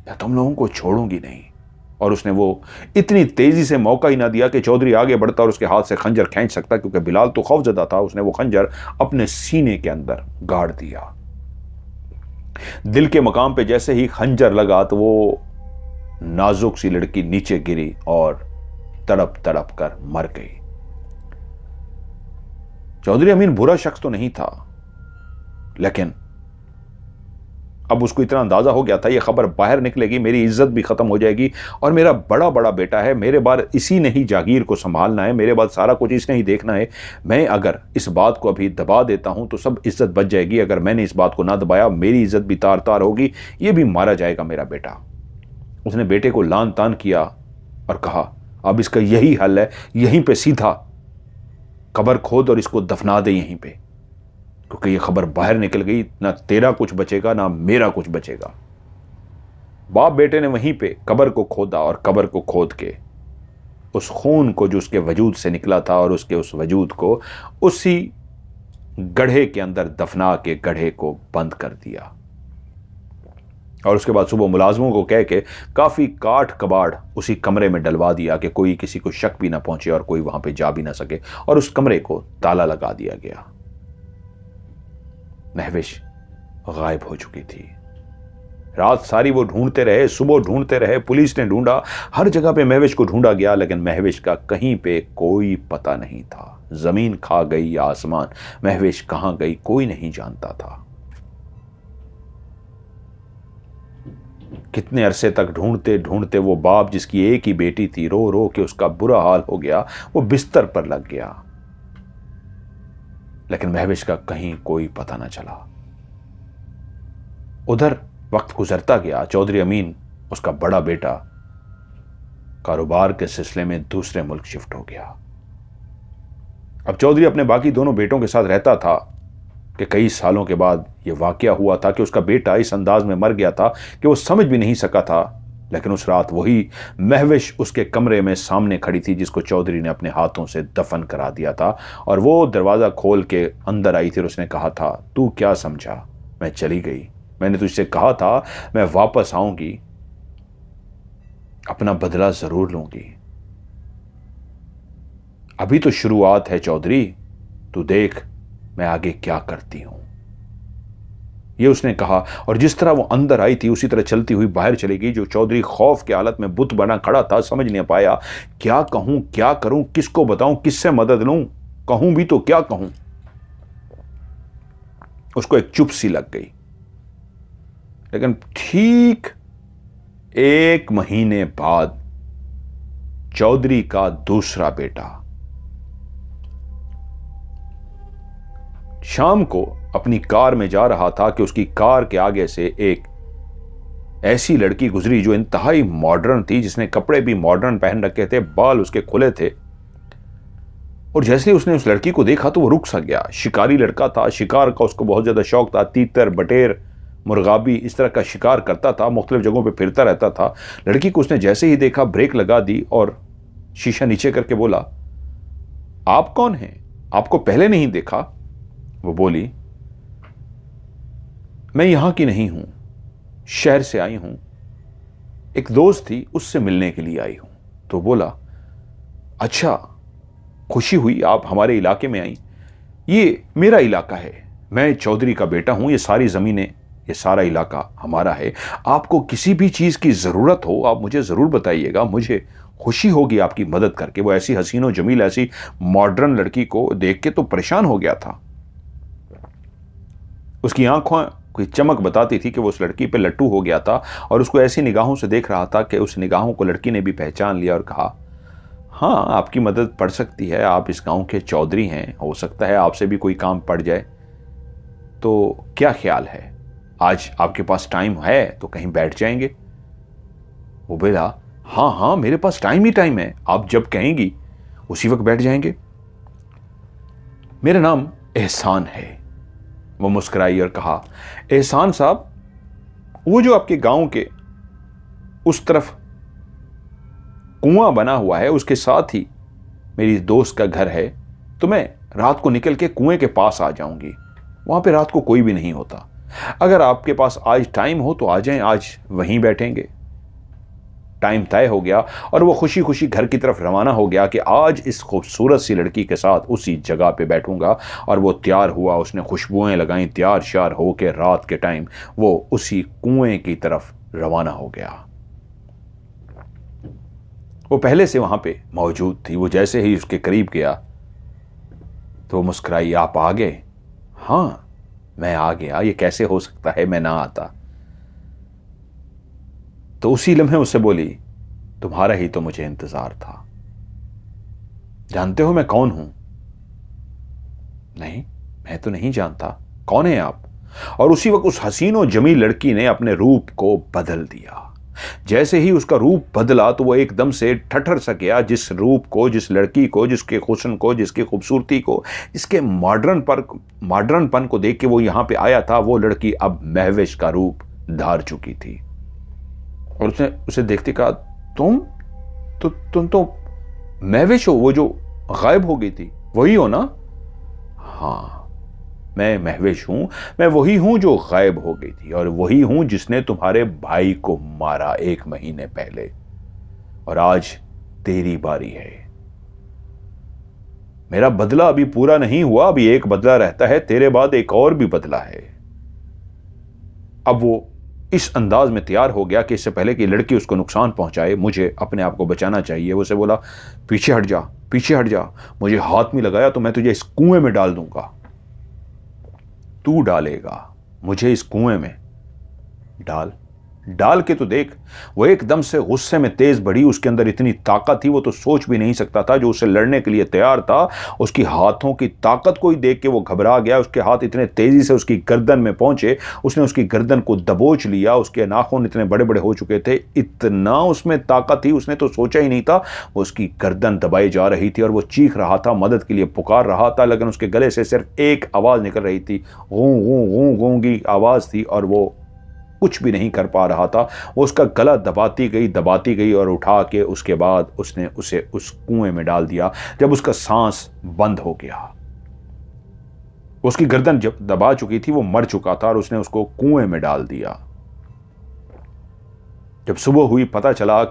मैं तुम लोगों को छोड़ूंगी नहीं। और उसने वो इतनी तेजी से मौका ही ना दिया कि चौधरी आगे बढ़ता और उसके हाथ से खंजर खींच सकता, क्योंकि बिलाल तो खौफजदा था। उसने वो खंजर अपने सीने के अंदर गाड़ दिया। दिल के मकाम पे जैसे ही खंजर लगा तो वो नाजुक सी लड़की नीचे गिरी और तड़प तड़प कर मर गई। चौधरी अमीन बुरा शख्स तो नहीं था, लेकिन अब उसको इतना अंदाज़ा हो गया था ये खबर बाहर निकलेगी, मेरी इज्जत भी ख़त्म हो जाएगी, और मेरा बड़ा बड़ा बेटा है, मेरे बाद इसी ने ही जागीर को संभालना है, मेरे बाद सारा कुछ इसने ही देखना है। मैं अगर इस बात को अभी दबा देता हूँ तो सब इज्जत बच जाएगी, अगर मैंने इस बात को ना दबाया मेरी इज्जत भी तार तार होगी, ये भी मारा जाएगा मेरा बेटा। उसने बेटे को लान तान किया और कहा अब इसका यही हल है, यहीं पे सीधा कब्र खोद और इसको दफना दे यहीं पे, क्योंकि ये खबर बाहर निकल गई, ना तेरा कुछ बचेगा ना मेरा कुछ बचेगा। बाप बेटे ने वहीं पे कब्र को खोदा और कब्र को खोद के उस खून को जो उसके वजूद से निकला था और उसके उस वजूद को उसी गड्ढे के अंदर दफना के गड्ढे को बंद कर दिया। और उसके बाद सुबह मुलाजमों को कह के काफ़ी काठ कबाड़ उसी कमरे में डलवा दिया कि कोई किसी को शक भी ना पहुंचे और कोई वहां पे जा भी ना सके, और उस कमरे को ताला लगा दिया गया। महविश गायब हो चुकी थी। रात सारी वो ढूंढते रहे, सुबह ढूंढते रहे, पुलिस ने ढूंढा, हर जगह पे महविश को ढूंढा गया, लेकिन महविश का कहीं पे कोई पता नहीं था। जमीन खा गई या आसमान, महविश कहां गई कोई नहीं जानता था। कितने अरसे तक ढूंढते ढूंढते वो बाप जिसकी एक ही बेटी थी, रो रो के उसका बुरा हाल हो गया, वो बिस्तर पर लग गया, लेकिन महविश का कहीं कोई पता ना चला। उधर वक्त गुजरता गया। चौधरी अमीन, उसका बड़ा बेटा, कारोबार के सिलसिले में दूसरे मुल्क शिफ्ट हो गया। अब चौधरी अपने बाकी दोनों बेटों के साथ रहता था कि कई सालों के बाद यह वाकया हुआ था कि उसका बेटा इस अंदाज में मर गया था कि वो समझ भी नहीं सका था। लेकिन उस रात वही महविश उसके कमरे में सामने खड़ी थी जिसको चौधरी ने अपने हाथों से दफन करा दिया था, और वो दरवाज़ा खोल के अंदर आई थी और उसने कहा था तू क्या समझा, मैं चली गई, मैंने तुझसे कहा था मैं वापस आऊंगी, अपना बदला जरूर लूंगी, अभी तो शुरुआत है चौधरी, तू देख मैं आगे क्या करती हूं। यह उसने कहा, और जिस तरह वो अंदर आई थी उसी तरह चलती हुई बाहर चली गई। जो चौधरी खौफ के हालत में बुत बना खड़ा था, समझ नहीं पाया क्या कहूं, क्या करूं, किसको बताऊं, किससे मदद लूं, कहूं भी तो क्या कहूं। उसको एक चुप सी लग गई। लेकिन ठीक 1 महीने बाद चौधरी का दूसरा बेटा शाम को अपनी कार में जा रहा था कि उसकी कार के आगे से एक ऐसी लड़की गुजरी जो इंतहाई मॉडर्न थी, जिसने कपड़े भी मॉडर्न पहन रखे थे, बाल उसके खुले थे, और जैसे ही उसने उस लड़की को देखा तो वो रुक सा गया। शिकारी लड़का था, शिकार का उसको बहुत ज्यादा शौक था, तीतर, बटेर, मुर्गाबी इस तरह का शिकार करता था, मुख्तलिफ जगहों पे फिरता रहता था। लड़की को उसने जैसे ही देखा ब्रेक लगा दी और शीशा नीचे करके बोला आप कौन हैं, आपको पहले नहीं देखा। वो बोली मैं यहां की नहीं हूं, शहर से आई हूं, एक दोस्त थी उससे मिलने के लिए आई हूं। तो बोला अच्छा, खुशी हुई आप हमारे इलाके में आई, ये मेरा इलाका है, मैं चौधरी का बेटा हूं, ये सारी जमीनें, ये सारा इलाका हमारा है, आपको किसी भी चीज की जरूरत हो आप मुझे जरूर बताइएगा, मुझे खुशी होगी आपकी मदद करके। वो ऐसी हसीनो जमील, ऐसी मॉडर्न लड़की को देख के तो परेशान हो गया था। उसकी आंखों कोई चमक बताती थी कि वो उस लड़की पे लट्टू हो गया था, और उसको ऐसी निगाहों से देख रहा था कि उस निगाहों को लड़की ने भी पहचान लिया और कहा हाँ आपकी मदद पड़ सकती है, आप इस गांव के चौधरी हैं, हो सकता है आपसे भी कोई काम पड़ जाए, तो क्या ख्याल है, आज आपके पास टाइम है तो कहीं बैठ जाएंगे। वो बोला हाँ हाँ मेरे पास टाइम ही टाइम है, आप जब कहेंगी उसी वक्त बैठ जाएंगे। मेरा नाम एहसान है। वो मुस्कुराई और कहा एहसान साहब, वो जो आपके गांव के उस तरफ कुआं बना हुआ है उसके साथ ही मेरी दोस्त का घर है, तो मैं रात को निकल के कुएं के पास आ जाऊंगी, वहां पे रात को कोई भी नहीं होता, अगर आपके पास आज टाइम हो तो आ जाएं, आज वहीं बैठेंगे। टाइम तय हो गया और वो खुशी खुशी घर की तरफ रवाना हो गया कि आज इस खूबसूरत सी लड़की के साथ उसी जगह पे बैठूंगा। और वो तैयार हुआ, उसने खुशबुएं लगाई, तैयार श्यार होके रात के टाइम वो उसी कुएं की तरफ रवाना हो गया। वो पहले से वहां पे मौजूद थी। वो जैसे ही उसके करीब गया तो वो मुस्कुराई, आप आ गए? हाँ मैं आ गया, ये कैसे हो सकता है मैं ना आता। तो उसी लम्हे उससे बोली, तुम्हारा ही तो मुझे इंतजार था। जानते हो मैं कौन हूं? नहीं, मैं तो नहीं जानता। कौन है आप? और उसी वक्त उस हसीन और जमील लड़की ने अपने रूप को बदल दिया। जैसे ही उसका रूप बदला तो वो एकदम से ठठर सा गया। जिस रूप को, जिस लड़की को, जिसके हुस्न को, जिसकी खूबसूरती को, जिसके मॉडर्नपन को देख के वो यहां पे आया था, वो लड़की अब महविश का रूप धार चुकी थी। और उसने उसे देखते कहा, तुम तो महविश हो, वो जो गायब हो गई थी, वही हो ना? हाँ, मैं महविश हूं। मैं वही हूं जो गायब हो गई थी, और वही हूं जिसने तुम्हारे भाई को मारा 1 महीने पहले। और आज तेरी बारी है। मेरा बदला अभी पूरा नहीं हुआ, अभी एक बदला रहता है, तेरे बाद एक और भी बदला है। अब वो इस अंदाज में तैयार हो गया कि इससे पहले कि लड़की उसको नुकसान पहुंचाए, मुझे अपने आप को बचाना चाहिए। वो उसे बोला, पीछे हट जा, पीछे हट जा। मुझे हाथ में लगाया तो मैं तुझे इस कुएं में डाल दूंगा। तू डालेगा मुझे इस कुएं में? डाल के तो देख। वो एकदम से गुस्से में तेज बढ़ी। उसके अंदर इतनी ताकत थी, वो तो सोच भी नहीं सकता था। जो उससे लड़ने के लिए तैयार था, उसकी हाथों की ताकत को ही देख के वो घबरा गया। उसके हाथ इतने तेजी से उसकी गर्दन में पहुंचे, उसने उसकी गर्दन को दबोच लिया। उसके नाखून इतने बड़े बड़े हो चुके थे, इतना उसमें ताकत थी, उसने तो सोचा ही नहीं था। वो उसकी गर्दन दबाई जा रही थी और वो चीख रहा था, मदद के लिए पुकार रहा था, लेकिन उसके गले से सिर्फ एक आवाज निकल रही थी, गूं गूं गूं गूं की आवाज थी, और वो कुछ भी नहीं कर पा रहा था। वो उसका गला दबाती गई और उठा के उसके बाद उसने उसे उस कुएं में डाल दिया। जब उसका सांस बंद हो गया, उसकी गर्दन जब दबा चुकी थी, वो मर चुका था, और उसने उसको कुएं में डाल दिया। जब सुबह हुई, पता चला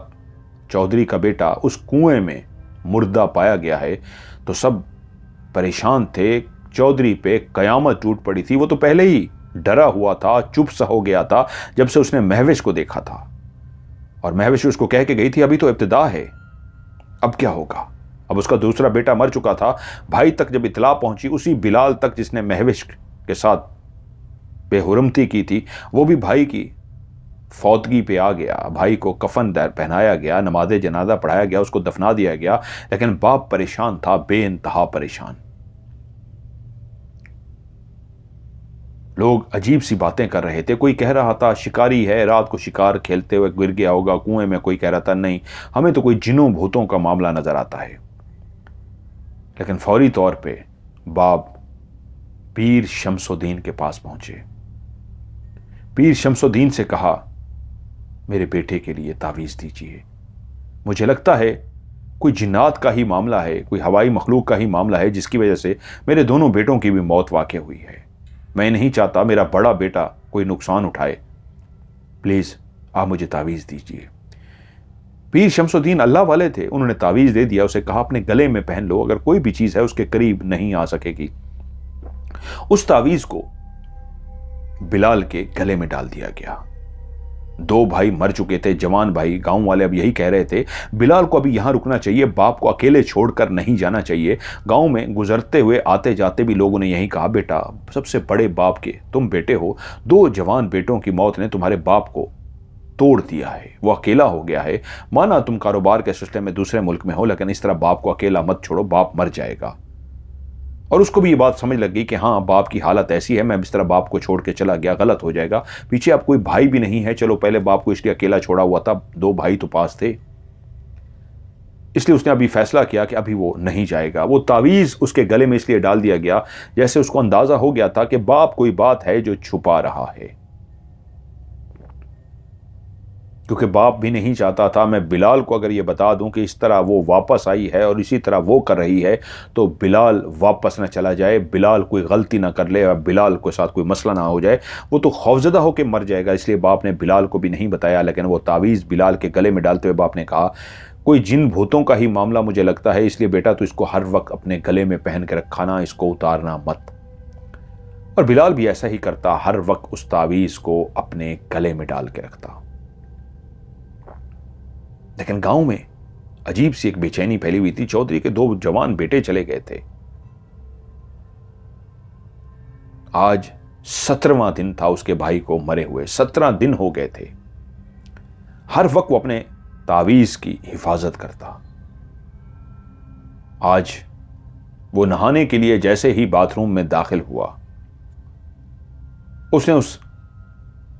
चौधरी का बेटा उस कुएं में मुर्दा पाया गया है, तो सब परेशान थे। चौधरी पे कयामत टूट पड़ी थी। वो तो पहले ही डरा हुआ था, चुप सा हो गया था जब से उसने महविश को देखा था। और महविश उसको कह के गई थी, अभी तो इब्तिदा है, अब क्या होगा? अब उसका दूसरा बेटा मर चुका था। भाई तक जब इतला पहुंची, उसी बिलाल तक जिसने महविश के साथ बेहुरमती की थी, वो भी भाई की फौतगी पे आ गया। भाई को कफन पहनाया गया, नमाज जनाजा पढ़ाया गया, उसको दफना दिया गया। लेकिन बाप परेशान था, बेइंतहा परेशान। लोग अजीब सी बातें कर रहे थे। कोई कह रहा था शिकारी है, रात को शिकार खेलते हुए गिर गया होगा कुएं में। कोई कह रहा था नहीं, हमें तो कोई जिनों भूतों का मामला नजर आता है। लेकिन फौरी तौर पे बाप पीर शमसुद्दीन के पास पहुंचे। पीर शमसुद्दीन से कहा, मेरे बेटे के लिए तावीज दीजिए। मुझे लगता है कोई जिन्नात का ही मामला है, कोई हवाई मखलूक का ही मामला है, जिसकी वजह से मेरे दोनों बेटों की भी मौत वाक़ हुई है। मैं नहीं चाहता मेरा बड़ा बेटा कोई नुकसान उठाए। प्लीज आप मुझे तावीज दीजिए। पीर शमसुद्दीन अल्लाह वाले थे, उन्होंने तावीज दे दिया। उसे कहा, अपने गले में पहन लो, अगर कोई भी चीज है उसके करीब नहीं आ सकेगी। उस तावीज को बिलाल के गले में डाल दिया गया। 2 भाई मर चुके थे, जवान भाई। गांव वाले अब यही कह रहे थे, बिलाल को अभी यहां रुकना चाहिए, बाप को अकेले छोड़कर नहीं जाना चाहिए। गांव में गुजरते हुए आते जाते भी लोगों ने यही कहा, बेटा सबसे बड़े बाप के तुम बेटे हो, 2 जवान बेटों की मौत ने तुम्हारे बाप को तोड़ दिया है, वो अकेला हो गया है। माना तुम कारोबार के सिलसिले में दूसरे मुल्क में हो, लेकिन इस तरह बाप को अकेला मत छोड़ो, बाप मर जाएगा। और उसको भी ये बात समझ लग गई कि हाँ, बाप की हालत ऐसी है, मैं इस तरह बाप को छोड़ के चला गया गलत हो जाएगा। पीछे अब कोई भाई भी नहीं है, चलो पहले बाप को इसलिए अकेला छोड़ा हुआ था, 2 भाई तो पास थे, इसलिए उसने अभी फैसला किया कि अभी वो नहीं जाएगा। वो तावीज उसके गले में इसलिए डाल दिया गया जैसे उसको अंदाजा हो गया था कि बाप कोई बात है जो छुपा रहा है। क्योंकि बाप भी नहीं चाहता था मैं बिलाल को अगर ये बता दूं कि इस तरह वो वापस आई है और इसी तरह वो कर रही है, तो बिलाल वापस ना चला जाए, बिलाल कोई गलती ना कर ले और बिलाल के साथ कोई मसला ना हो जाए, वो तो खौफजदा होकर मर जाएगा। इसलिए बाप ने बिलाल को भी नहीं बताया। लेकिन वो तावीज़ बिलाल के गले में डालते हुए बाप ने कहा, कोई जिन भूतों का ही मामला मुझे लगता है, इसलिए बेटा तो इसको हर वक्त अपने गले में पहन के रखाना, इसको उतारना मत। और बिलाल भी ऐसा ही करता, हर वक्त उस तावीज़ को अपने गले में डाल के रखता। लेकिन गांव में अजीब सी एक बेचैनी फैली हुई थी। चौधरी के 2 जवान बेटे चले गए थे। आज 17वां दिन था उसके भाई को मरे हुए, 17 दिन हो गए थे। हर वक्त वो अपने तावीज़ की हिफाजत करता। आज वो नहाने के लिए जैसे ही बाथरूम में दाखिल हुआ, उसने उस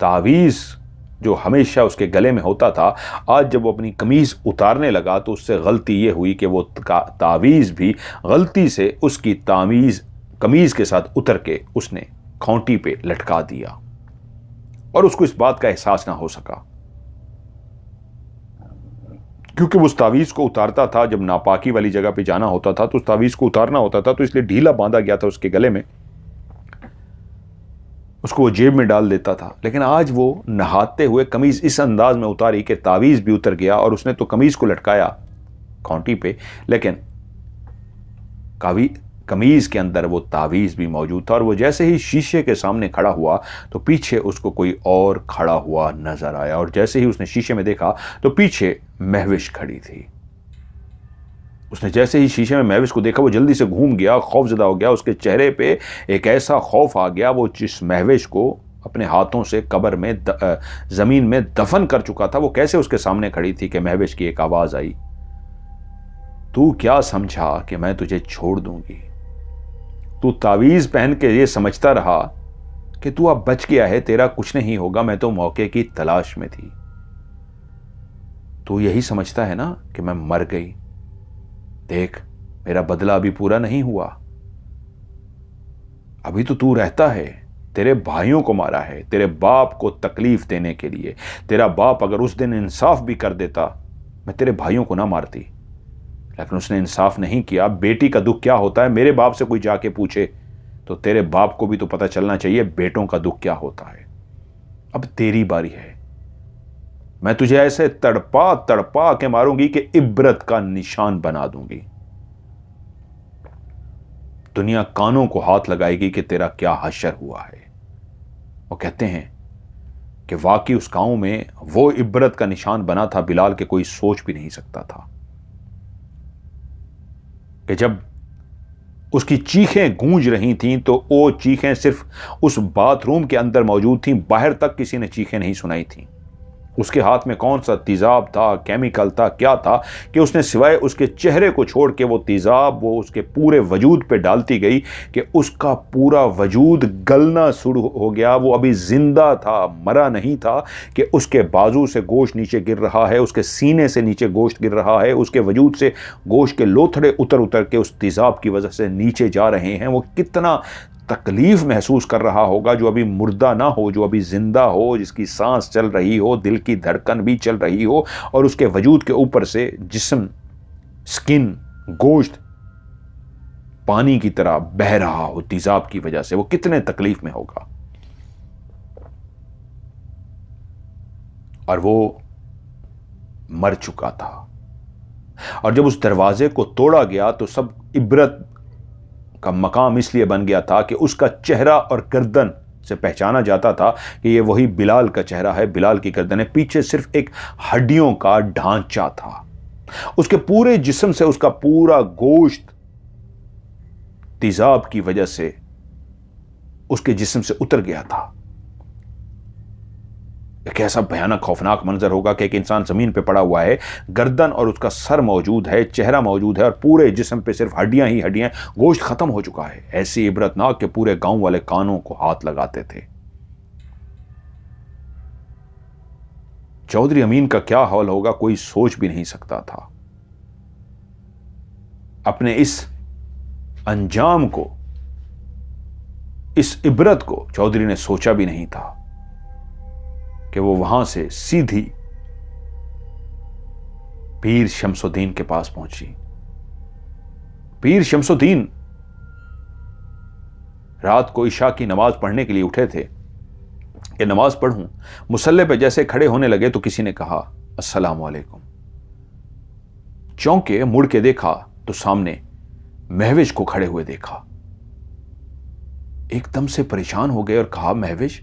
तावीज़ जो हमेशा उसके गले में होता था, आज जब वो अपनी कमीज़ उतारने लगा तो उससे गलती ये हुई कि वो तावीज़ भी गलती से उसकी कमीज़ के साथ उतर के उसने खूंटी पे लटका दिया और उसको इस बात का एहसास ना हो सका, क्योंकि वो उस तावीज़ को उतारता था जब नापाकी वाली जगह पे जाना होता था तो उस तावीज़ को उतारना होता था, तो इसलिए ढीला बांधा गया था उसके गले में, उसको वो जेब में डाल देता था। लेकिन आज वो नहाते हुए कमीज इस अंदाज में उतारी कि तावीज़ भी उतर गया और उसने तो कमीज को लटकाया खूंटी पे, लेकिन कमीज के अंदर वो तावीज़ भी मौजूद था। और वो जैसे ही शीशे के सामने खड़ा हुआ तो पीछे उसको कोई और खड़ा हुआ नजर आया, और जैसे ही उसने शीशे में देखा तो पीछे महविश खड़ी थी। उसने जैसे ही शीशे में महविश को देखा वो जल्दी से घूम गया, खौफजदा हो गया। उसके चेहरे पे एक ऐसा खौफ आ गया, वो जिस महविश को अपने हाथों से कब्र में जमीन में दफन कर चुका था, वो कैसे उसके सामने खड़ी थी कि महविश की एक आवाज आई, तू क्या समझा कि मैं तुझे छोड़ दूंगी? तू तावीज़ पहन के ये समझता रहा कि तू अब बच गया है, तेरा कुछ नहीं होगा, मैं तो मौके की तलाश में थी। तू यही समझता है ना कि मैं मर गई? देख, मेरा बदला अभी पूरा नहीं हुआ। अभी तो तू रहता है, तेरे भाइयों को मारा है तेरे बाप को तकलीफ देने के लिए। तेरा बाप अगर उस दिन इंसाफ भी कर देता, मैं तेरे भाइयों को ना मारती, लेकिन उसने इंसाफ नहीं किया। बेटी का दुख क्या होता है, मेरे बाप से कोई जाके पूछे तो तेरे बाप को भी तो पता चलना चाहिए बेटों का दुख क्या होता है। अब तेरी बारी है, मैं तुझे ऐसे तड़पा तड़पा के मारूंगी कि इब्रत का निशान बना दूंगी। दुनिया कानों को हाथ लगाएगी कि तेरा क्या हश्र हुआ है। वो कहते हैं कि वाकई उस गांव में वो इब्रत का निशान बना था बिलाल के कोई सोच भी नहीं सकता था, कि जब उसकी चीखें गूंज रही थीं तो वो चीखें सिर्फ उस बाथरूम के अंदर मौजूद थीं, बाहर तक किसी ने चीखें नहीं सुनाई थीं। उसके हाथ में कौन सा तेजाब था, केमिकल था, क्या था, कि उसने सिवाय उसके चेहरे को छोड़ के वो तेजाब वो उसके पूरे वजूद पे डालती गई कि उसका पूरा वजूद गलना शुरू हो गया। वो अभी जिंदा था, मरा नहीं था, कि उसके बाजू से गोश्त नीचे गिर रहा है, उसके सीने से नीचे गोश्त गिर रहा है, उसके वजूद से गोश्त के लोथड़े उतर उतर के उस तेजाब की वजह से नीचे जा रहे हैं। वो कितना तकलीफ महसूस कर रहा होगा, जो अभी मुर्दा ना हो, जो अभी जिंदा हो, जिसकी सांस चल रही हो, दिल की धड़कन भी चल रही हो, और उसके वजूद के ऊपर से जिस्म, स्किन, गोश्त पानी की तरह बह रहा हो तेजाब की वजह से। वो कितने तकलीफ में होगा। और वो मर चुका था। और जब उस दरवाजे को तोड़ा गया तो सब इब्रत का मकाम इसलिए बन गया था कि उसका चेहरा और गर्दन से पहचाना जाता था कि ये वही बिलाल का चेहरा है, बिलाल की गर्दन है। पीछे सिर्फ एक हड्डियों का ढांचा था। उसके पूरे जिस्म से उसका पूरा गोश्त तेजाब की वजह से उसके जिस्म से उतर गया था। एक ऐसा भयानक खौफनाक मंजर होगा कि एक इंसान जमीन पे पड़ा हुआ है, गर्दन और उसका सर मौजूद है, चेहरा मौजूद है, और पूरे जिस्म पे सिर्फ हड्डियां ही हड्डियां, गोश्त खत्म हो चुका है। ऐसी इबरतनाक के पूरे गांव वाले कानों को हाथ लगाते थे। चौधरी अमीन का क्या हाल होगा कोई सोच भी नहीं सकता था। अपने इस अंजाम को, इस इबरत को चौधरी ने सोचा भी नहीं था कि वो वहां से सीधी पीर शमसुद्दीन के पास पहुंची। पीर शमसुद्दीन रात को इशा की नमाज पढ़ने के लिए उठे थे कि नमाज पढ़ूं। मुसल्ले पे जैसे खड़े होने लगे तो किसी ने कहा अस्सलाम वालेकुम। चौंके, मुड़ के देखा तो सामने महविश को खड़े हुए देखा। एकदम से परेशान हो गए और कहा, महविश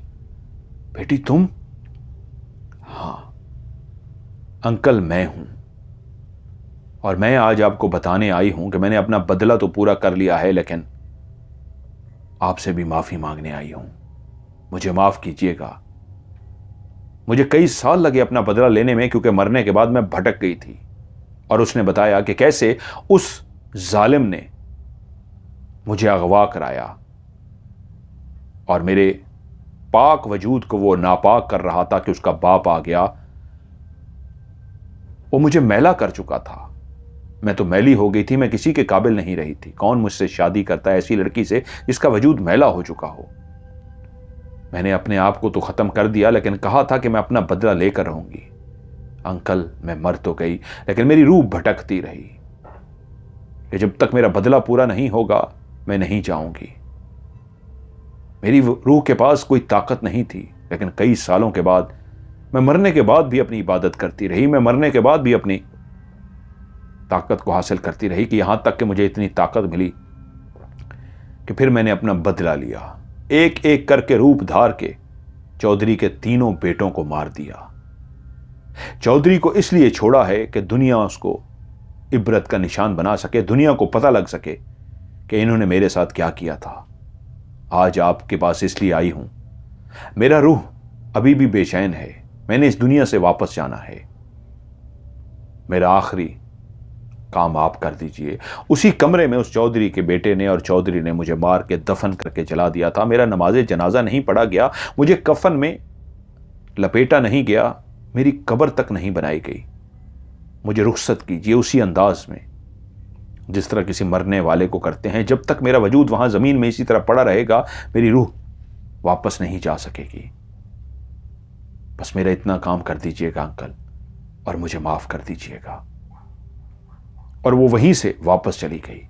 बेटी तुम? हाँ अंकल, मैं हूं, और मैं आज आपको बताने आई हूं कि मैंने अपना बदला तो पूरा कर लिया है, लेकिन आपसे भी माफी मांगने आई हूं। मुझे माफ कीजिएगा, मुझे कई साल लगे अपना बदला लेने में, क्योंकि मरने के बाद मैं भटक गई थी। और उसने बताया कि कैसे उस जालिम ने मुझे अगवा कराया और मेरे पाक वजूद को वो नापाक कर रहा था कि उसका बाप आ गया। वो मुझे मैला कर चुका था, मैं तो मैली हो गई थी, मैं किसी के काबिल नहीं रही थी। कौन मुझसे शादी करता है ऐसी लड़की से जिसका वजूद मैला हो चुका हो। मैंने अपने आप को तो खत्म कर दिया, लेकिन कहा था कि मैं अपना बदला लेकर रहूंगी। अंकल, मैं मर तो गई, लेकिन मेरी रूह भटकती रही कि जब तक मेरा बदला पूरा नहीं होगा मैं नहीं जाऊंगी। मेरी रूह के पास कोई ताकत नहीं थी, लेकिन कई सालों के बाद, मैं मरने के बाद भी अपनी इबादत करती रही, मैं मरने के बाद भी अपनी ताकत को हासिल करती रही, कि यहां तक कि मुझे इतनी ताकत मिली कि फिर मैंने अपना बदला लिया। एक एक करके रूप धार के चौधरी के तीनों बेटों को मार दिया। चौधरी को इसलिए छोड़ा है कि दुनिया उसको इबरत का निशान बना सके, दुनिया को पता लग सके कि इन्होंने मेरे साथ क्या किया था। आज आपके पास इसलिए आई हूं, मेरा रूह अभी भी बेचैन है, मैंने इस दुनिया से वापस जाना है। मेरा आखिरी काम आप कर दीजिए। उसी कमरे में उस चौधरी के बेटे ने और चौधरी ने मुझे मार के दफन करके जला दिया था। मेरा नमाज़े जनाजा नहीं पढ़ा गया, मुझे कफन में लपेटा नहीं गया, मेरी कब्र तक नहीं बनाई गई। मुझे रुखसत कीजिए उसी अंदाज में जिस तरह किसी मरने वाले को करते हैं। जब तक मेरा वजूद वहां जमीन में इसी तरह पड़ा रहेगा, मेरी रूह वापस नहीं जा सकेगी। बस मेरा इतना काम कर दीजिएगा अंकल, और मुझे माफ कर दीजिएगा। और वो वहीं से वापस चली गई।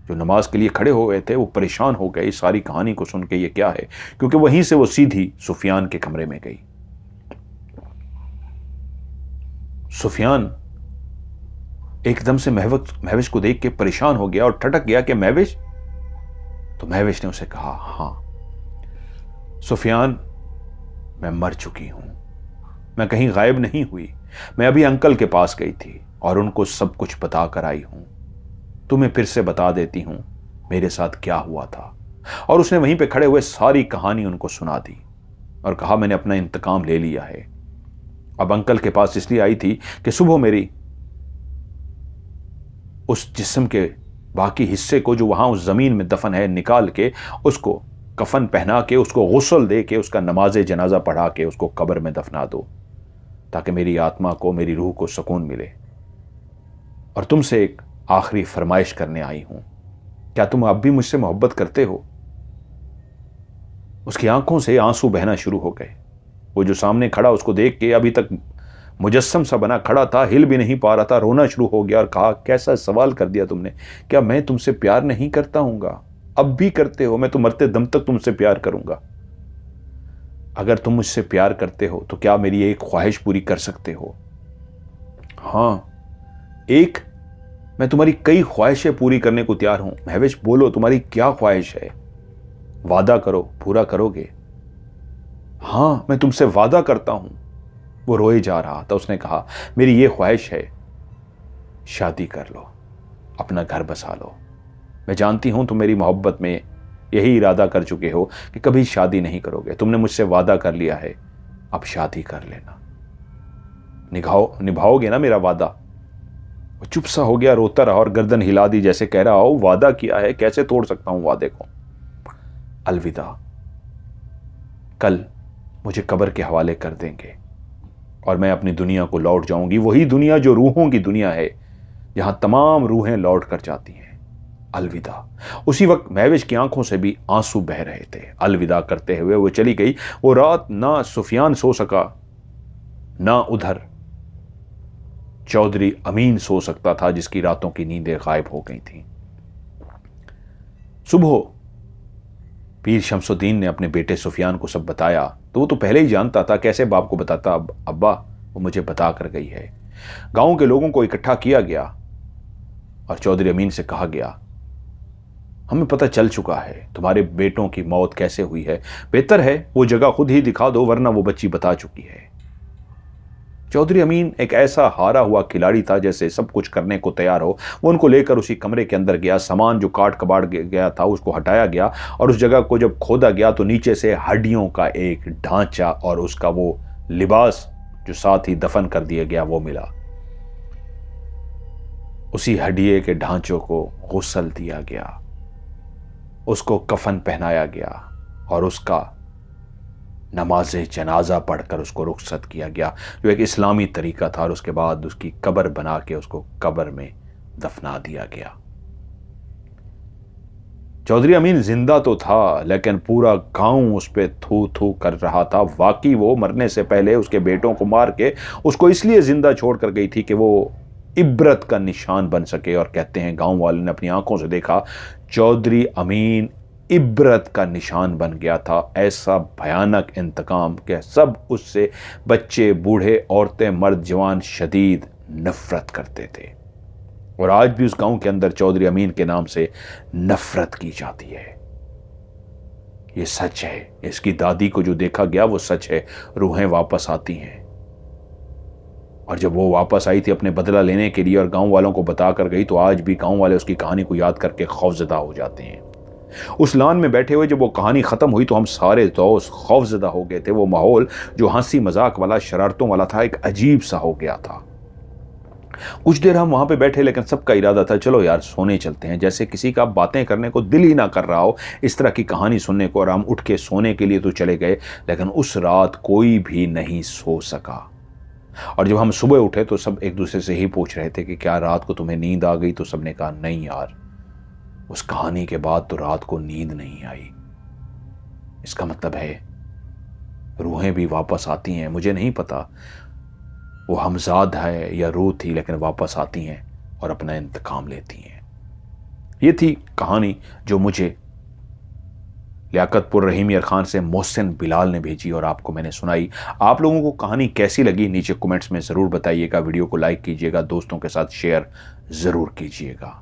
जो नमाज के लिए खड़े हो गए थे वो परेशान हो गए इस सारी कहानी को सुन के, ये क्या है, क्योंकि वहीं से वो सीधी सुफियान के कमरे में गई। सुफियान एकदम से महविश को देख के परेशान हो गया और ठटक गया कि महविश। तो महविश ने उसे कहा, हां सुफियान, मैं मर चुकी हूं, मैं कहीं गायब नहीं हुई, मैं अभी अंकल के पास गई थी और उनको सब कुछ बता कर आई हूं। तुम्हें फिर से बता देती हूं मेरे साथ क्या हुआ था। और उसने वहीं पे खड़े हुए सारी कहानी उनको सुना दी और कहा, मैंने अपना इंतकाम ले लिया है। अब अंकल के पास इसलिए आई थी कि सुबह मेरी उस जिस्म के बाकी हिस्से को जो वहां उस जमीन में दफन है निकाल के उसको कफन पहना के उसको गुस्ल दे के उसका नमाजे जनाजा पढ़ा के उसको कब्र में दफना दो, ताकि मेरी आत्मा को, मेरी रूह को सुकून मिले। और तुमसे एक आखिरी फरमाइश करने आई हूं, क्या तुम अब भी मुझसे मोहब्बत करते हो? उसकी आंखों से आंसू बहना शुरू हो गए। वो जो सामने खड़ा उसको देख के अभी तक मुजस्सम सा बना खड़ा था, हिल भी नहीं पा रहा था, रोना शुरू हो गया और कहा, कैसा सवाल कर दिया तुमने, क्या मैं तुमसे प्यार नहीं करता हूंगा? अब भी करते हो, मैं तो मरते दम तक तुमसे प्यार करूंगा। अगर तुम मुझसे प्यार करते हो तो क्या मेरी एक ख्वाहिश पूरी कर सकते हो? हां, एक, मैं तुम्हारी कई ख्वाहिशें पूरी करने को तैयार हूं। महविश, बोलो तुम्हारी क्या ख्वाहिश है? वादा करो, पूरा करोगे? हां, मैं तुमसे वादा करता हूं। वो रोए जा रहा था। उसने कहा, मेरी ये ख्वाहिश है, शादी कर लो, अपना घर बसा लो। मैं जानती हूं तुम मेरी मोहब्बत में यही इरादा कर चुके हो कि कभी शादी नहीं करोगे। तुमने मुझसे वादा कर लिया है, अब शादी कर लेना। निभाओगे ना मेरा वादा? वो चुप सा हो गया, रोता रहा और गर्दन हिला दी जैसे कह रहा हो, वादा किया है, कैसे तोड़ सकता हूं वादे को? अलविदा, कल मुझे कब्र के हवाले कर देंगे और मैं अपनी दुनिया को लौट जाऊंगी, वही दुनिया जो रूहों की दुनिया है, जहां तमाम रूहें लौट कर जाती हैं। अलविदा। उसी वक्त महविश की आंखों से भी आंसू बह रहे थे। अलविदा करते हुए वो चली गई। वो रात ना सुफियान सो सका, ना उधर चौधरी अमीन सो सकता था, जिसकी रातों की नींदें गायब हो गई थीं। सुबह पीर शमसुद्दीन ने अपने बेटे सुफियान को सब बताया, तो वो तो पहले ही जानता था, कैसे बाप को बताता। अब अब्बा, वो मुझे बता कर गई है। गांव के लोगों को इकट्ठा किया गया और चौधरी अमीन से कहा गया, हमें पता चल चुका है तुम्हारे बेटों की मौत कैसे हुई है, बेहतर है वो जगह खुद ही दिखा दो, वरना वो बच्ची बता चुकी है। चौधरी अमीन एक ऐसा हारा हुआ खिलाड़ी था जैसे सब कुछ करने को तैयार हो। वो उनको लेकर उसी कमरे के अंदर गया। सामान जो काट कबाड़ गया था उसको हटाया गया और उस जगह को जब खोदा गया तो नीचे से हड्डियों का एक ढांचा और उसका वो लिबास जो साथ ही दफन कर दिया गया वो मिला। उसी हड्डिये के ढांचों को गुस्ल दिया गया, उसको कफन पहनाया गया और उसका नमाज जनाजा पढ़कर उसको रुखसत किया गया, जो एक इस्लामी तरीका था। और उसके बाद उसकी कब्र बना के उसको कब्र में दफना दिया गया। चौधरी अमीन जिंदा तो था, लेकिन पूरा गांव उस पर थू थू कर रहा था। वाकई वो मरने से पहले उसके बेटों को मार के उसको इसलिए जिंदा छोड़कर गई थी कि वो इब्रत का निशान बन सके। और कहते हैं गांव वालों ने अपनी आंखों से देखा, चौधरी अमीन इब्रत का निशान बन गया था। ऐसा भयानक इंतकाम कि सब उससे, बच्चे, बूढ़े, औरतें, मर्द, जवान, शदीद नफरत करते थे। और आज भी उस गांव के अंदर चौधरी अमीन के नाम से नफरत की जाती है। ये सच है, इसकी दादी को जो देखा गया वो सच है। रूहें वापस आती हैं। और जब वो वापस आई थी अपने बदला लेने के लिए और गांव वालों को बताकर गई, तो आज भी गांव वाले उसकी कहानी को याद करके खौफजदा हो जाते हैं। उस लान में बैठे हुए जब वो कहानी खत्म हुई तो हम सारे दोस्त खौफजदा हो गए थे। वो माहौल जो हंसी मजाक वाला, शरारतों वाला था, एक अजीब सा हो गया था। कुछ देर हम वहां पे बैठे, लेकिन सबका इरादा था चलो यार सोने चलते हैं। जैसे किसी का बातें करने को दिल ही ना कर रहा हो इस तरह की कहानी सुनने को। और हम उठ के सोने के लिए तो चले गए, लेकिन उस रात कोई भी नहीं सो सका। और जब हम सुबह उठे तो सब एक दूसरे से ही पूछ रहे थे कि क्या रात को तुम्हें नींद आ गई। तो सबने कहा नहीं यार, उस कहानी के बाद तो रात को नींद नहीं आई। इसका मतलब है रूहें भी वापस आती हैं। मुझे नहीं पता वो हमजाद है या रूह थी, लेकिन वापस आती हैं और अपना इंतकाम लेती हैं। ये थी कहानी जो मुझे लियाकतपुर रहीम यार खान से मोहसिन बिलाल ने भेजी और आपको मैंने सुनाई। आप लोगों को कहानी कैसी लगी नीचे कमेंट्स में ज़रूर बताइएगा। वीडियो को लाइक कीजिएगा, दोस्तों के साथ शेयर ज़रूर कीजिएगा।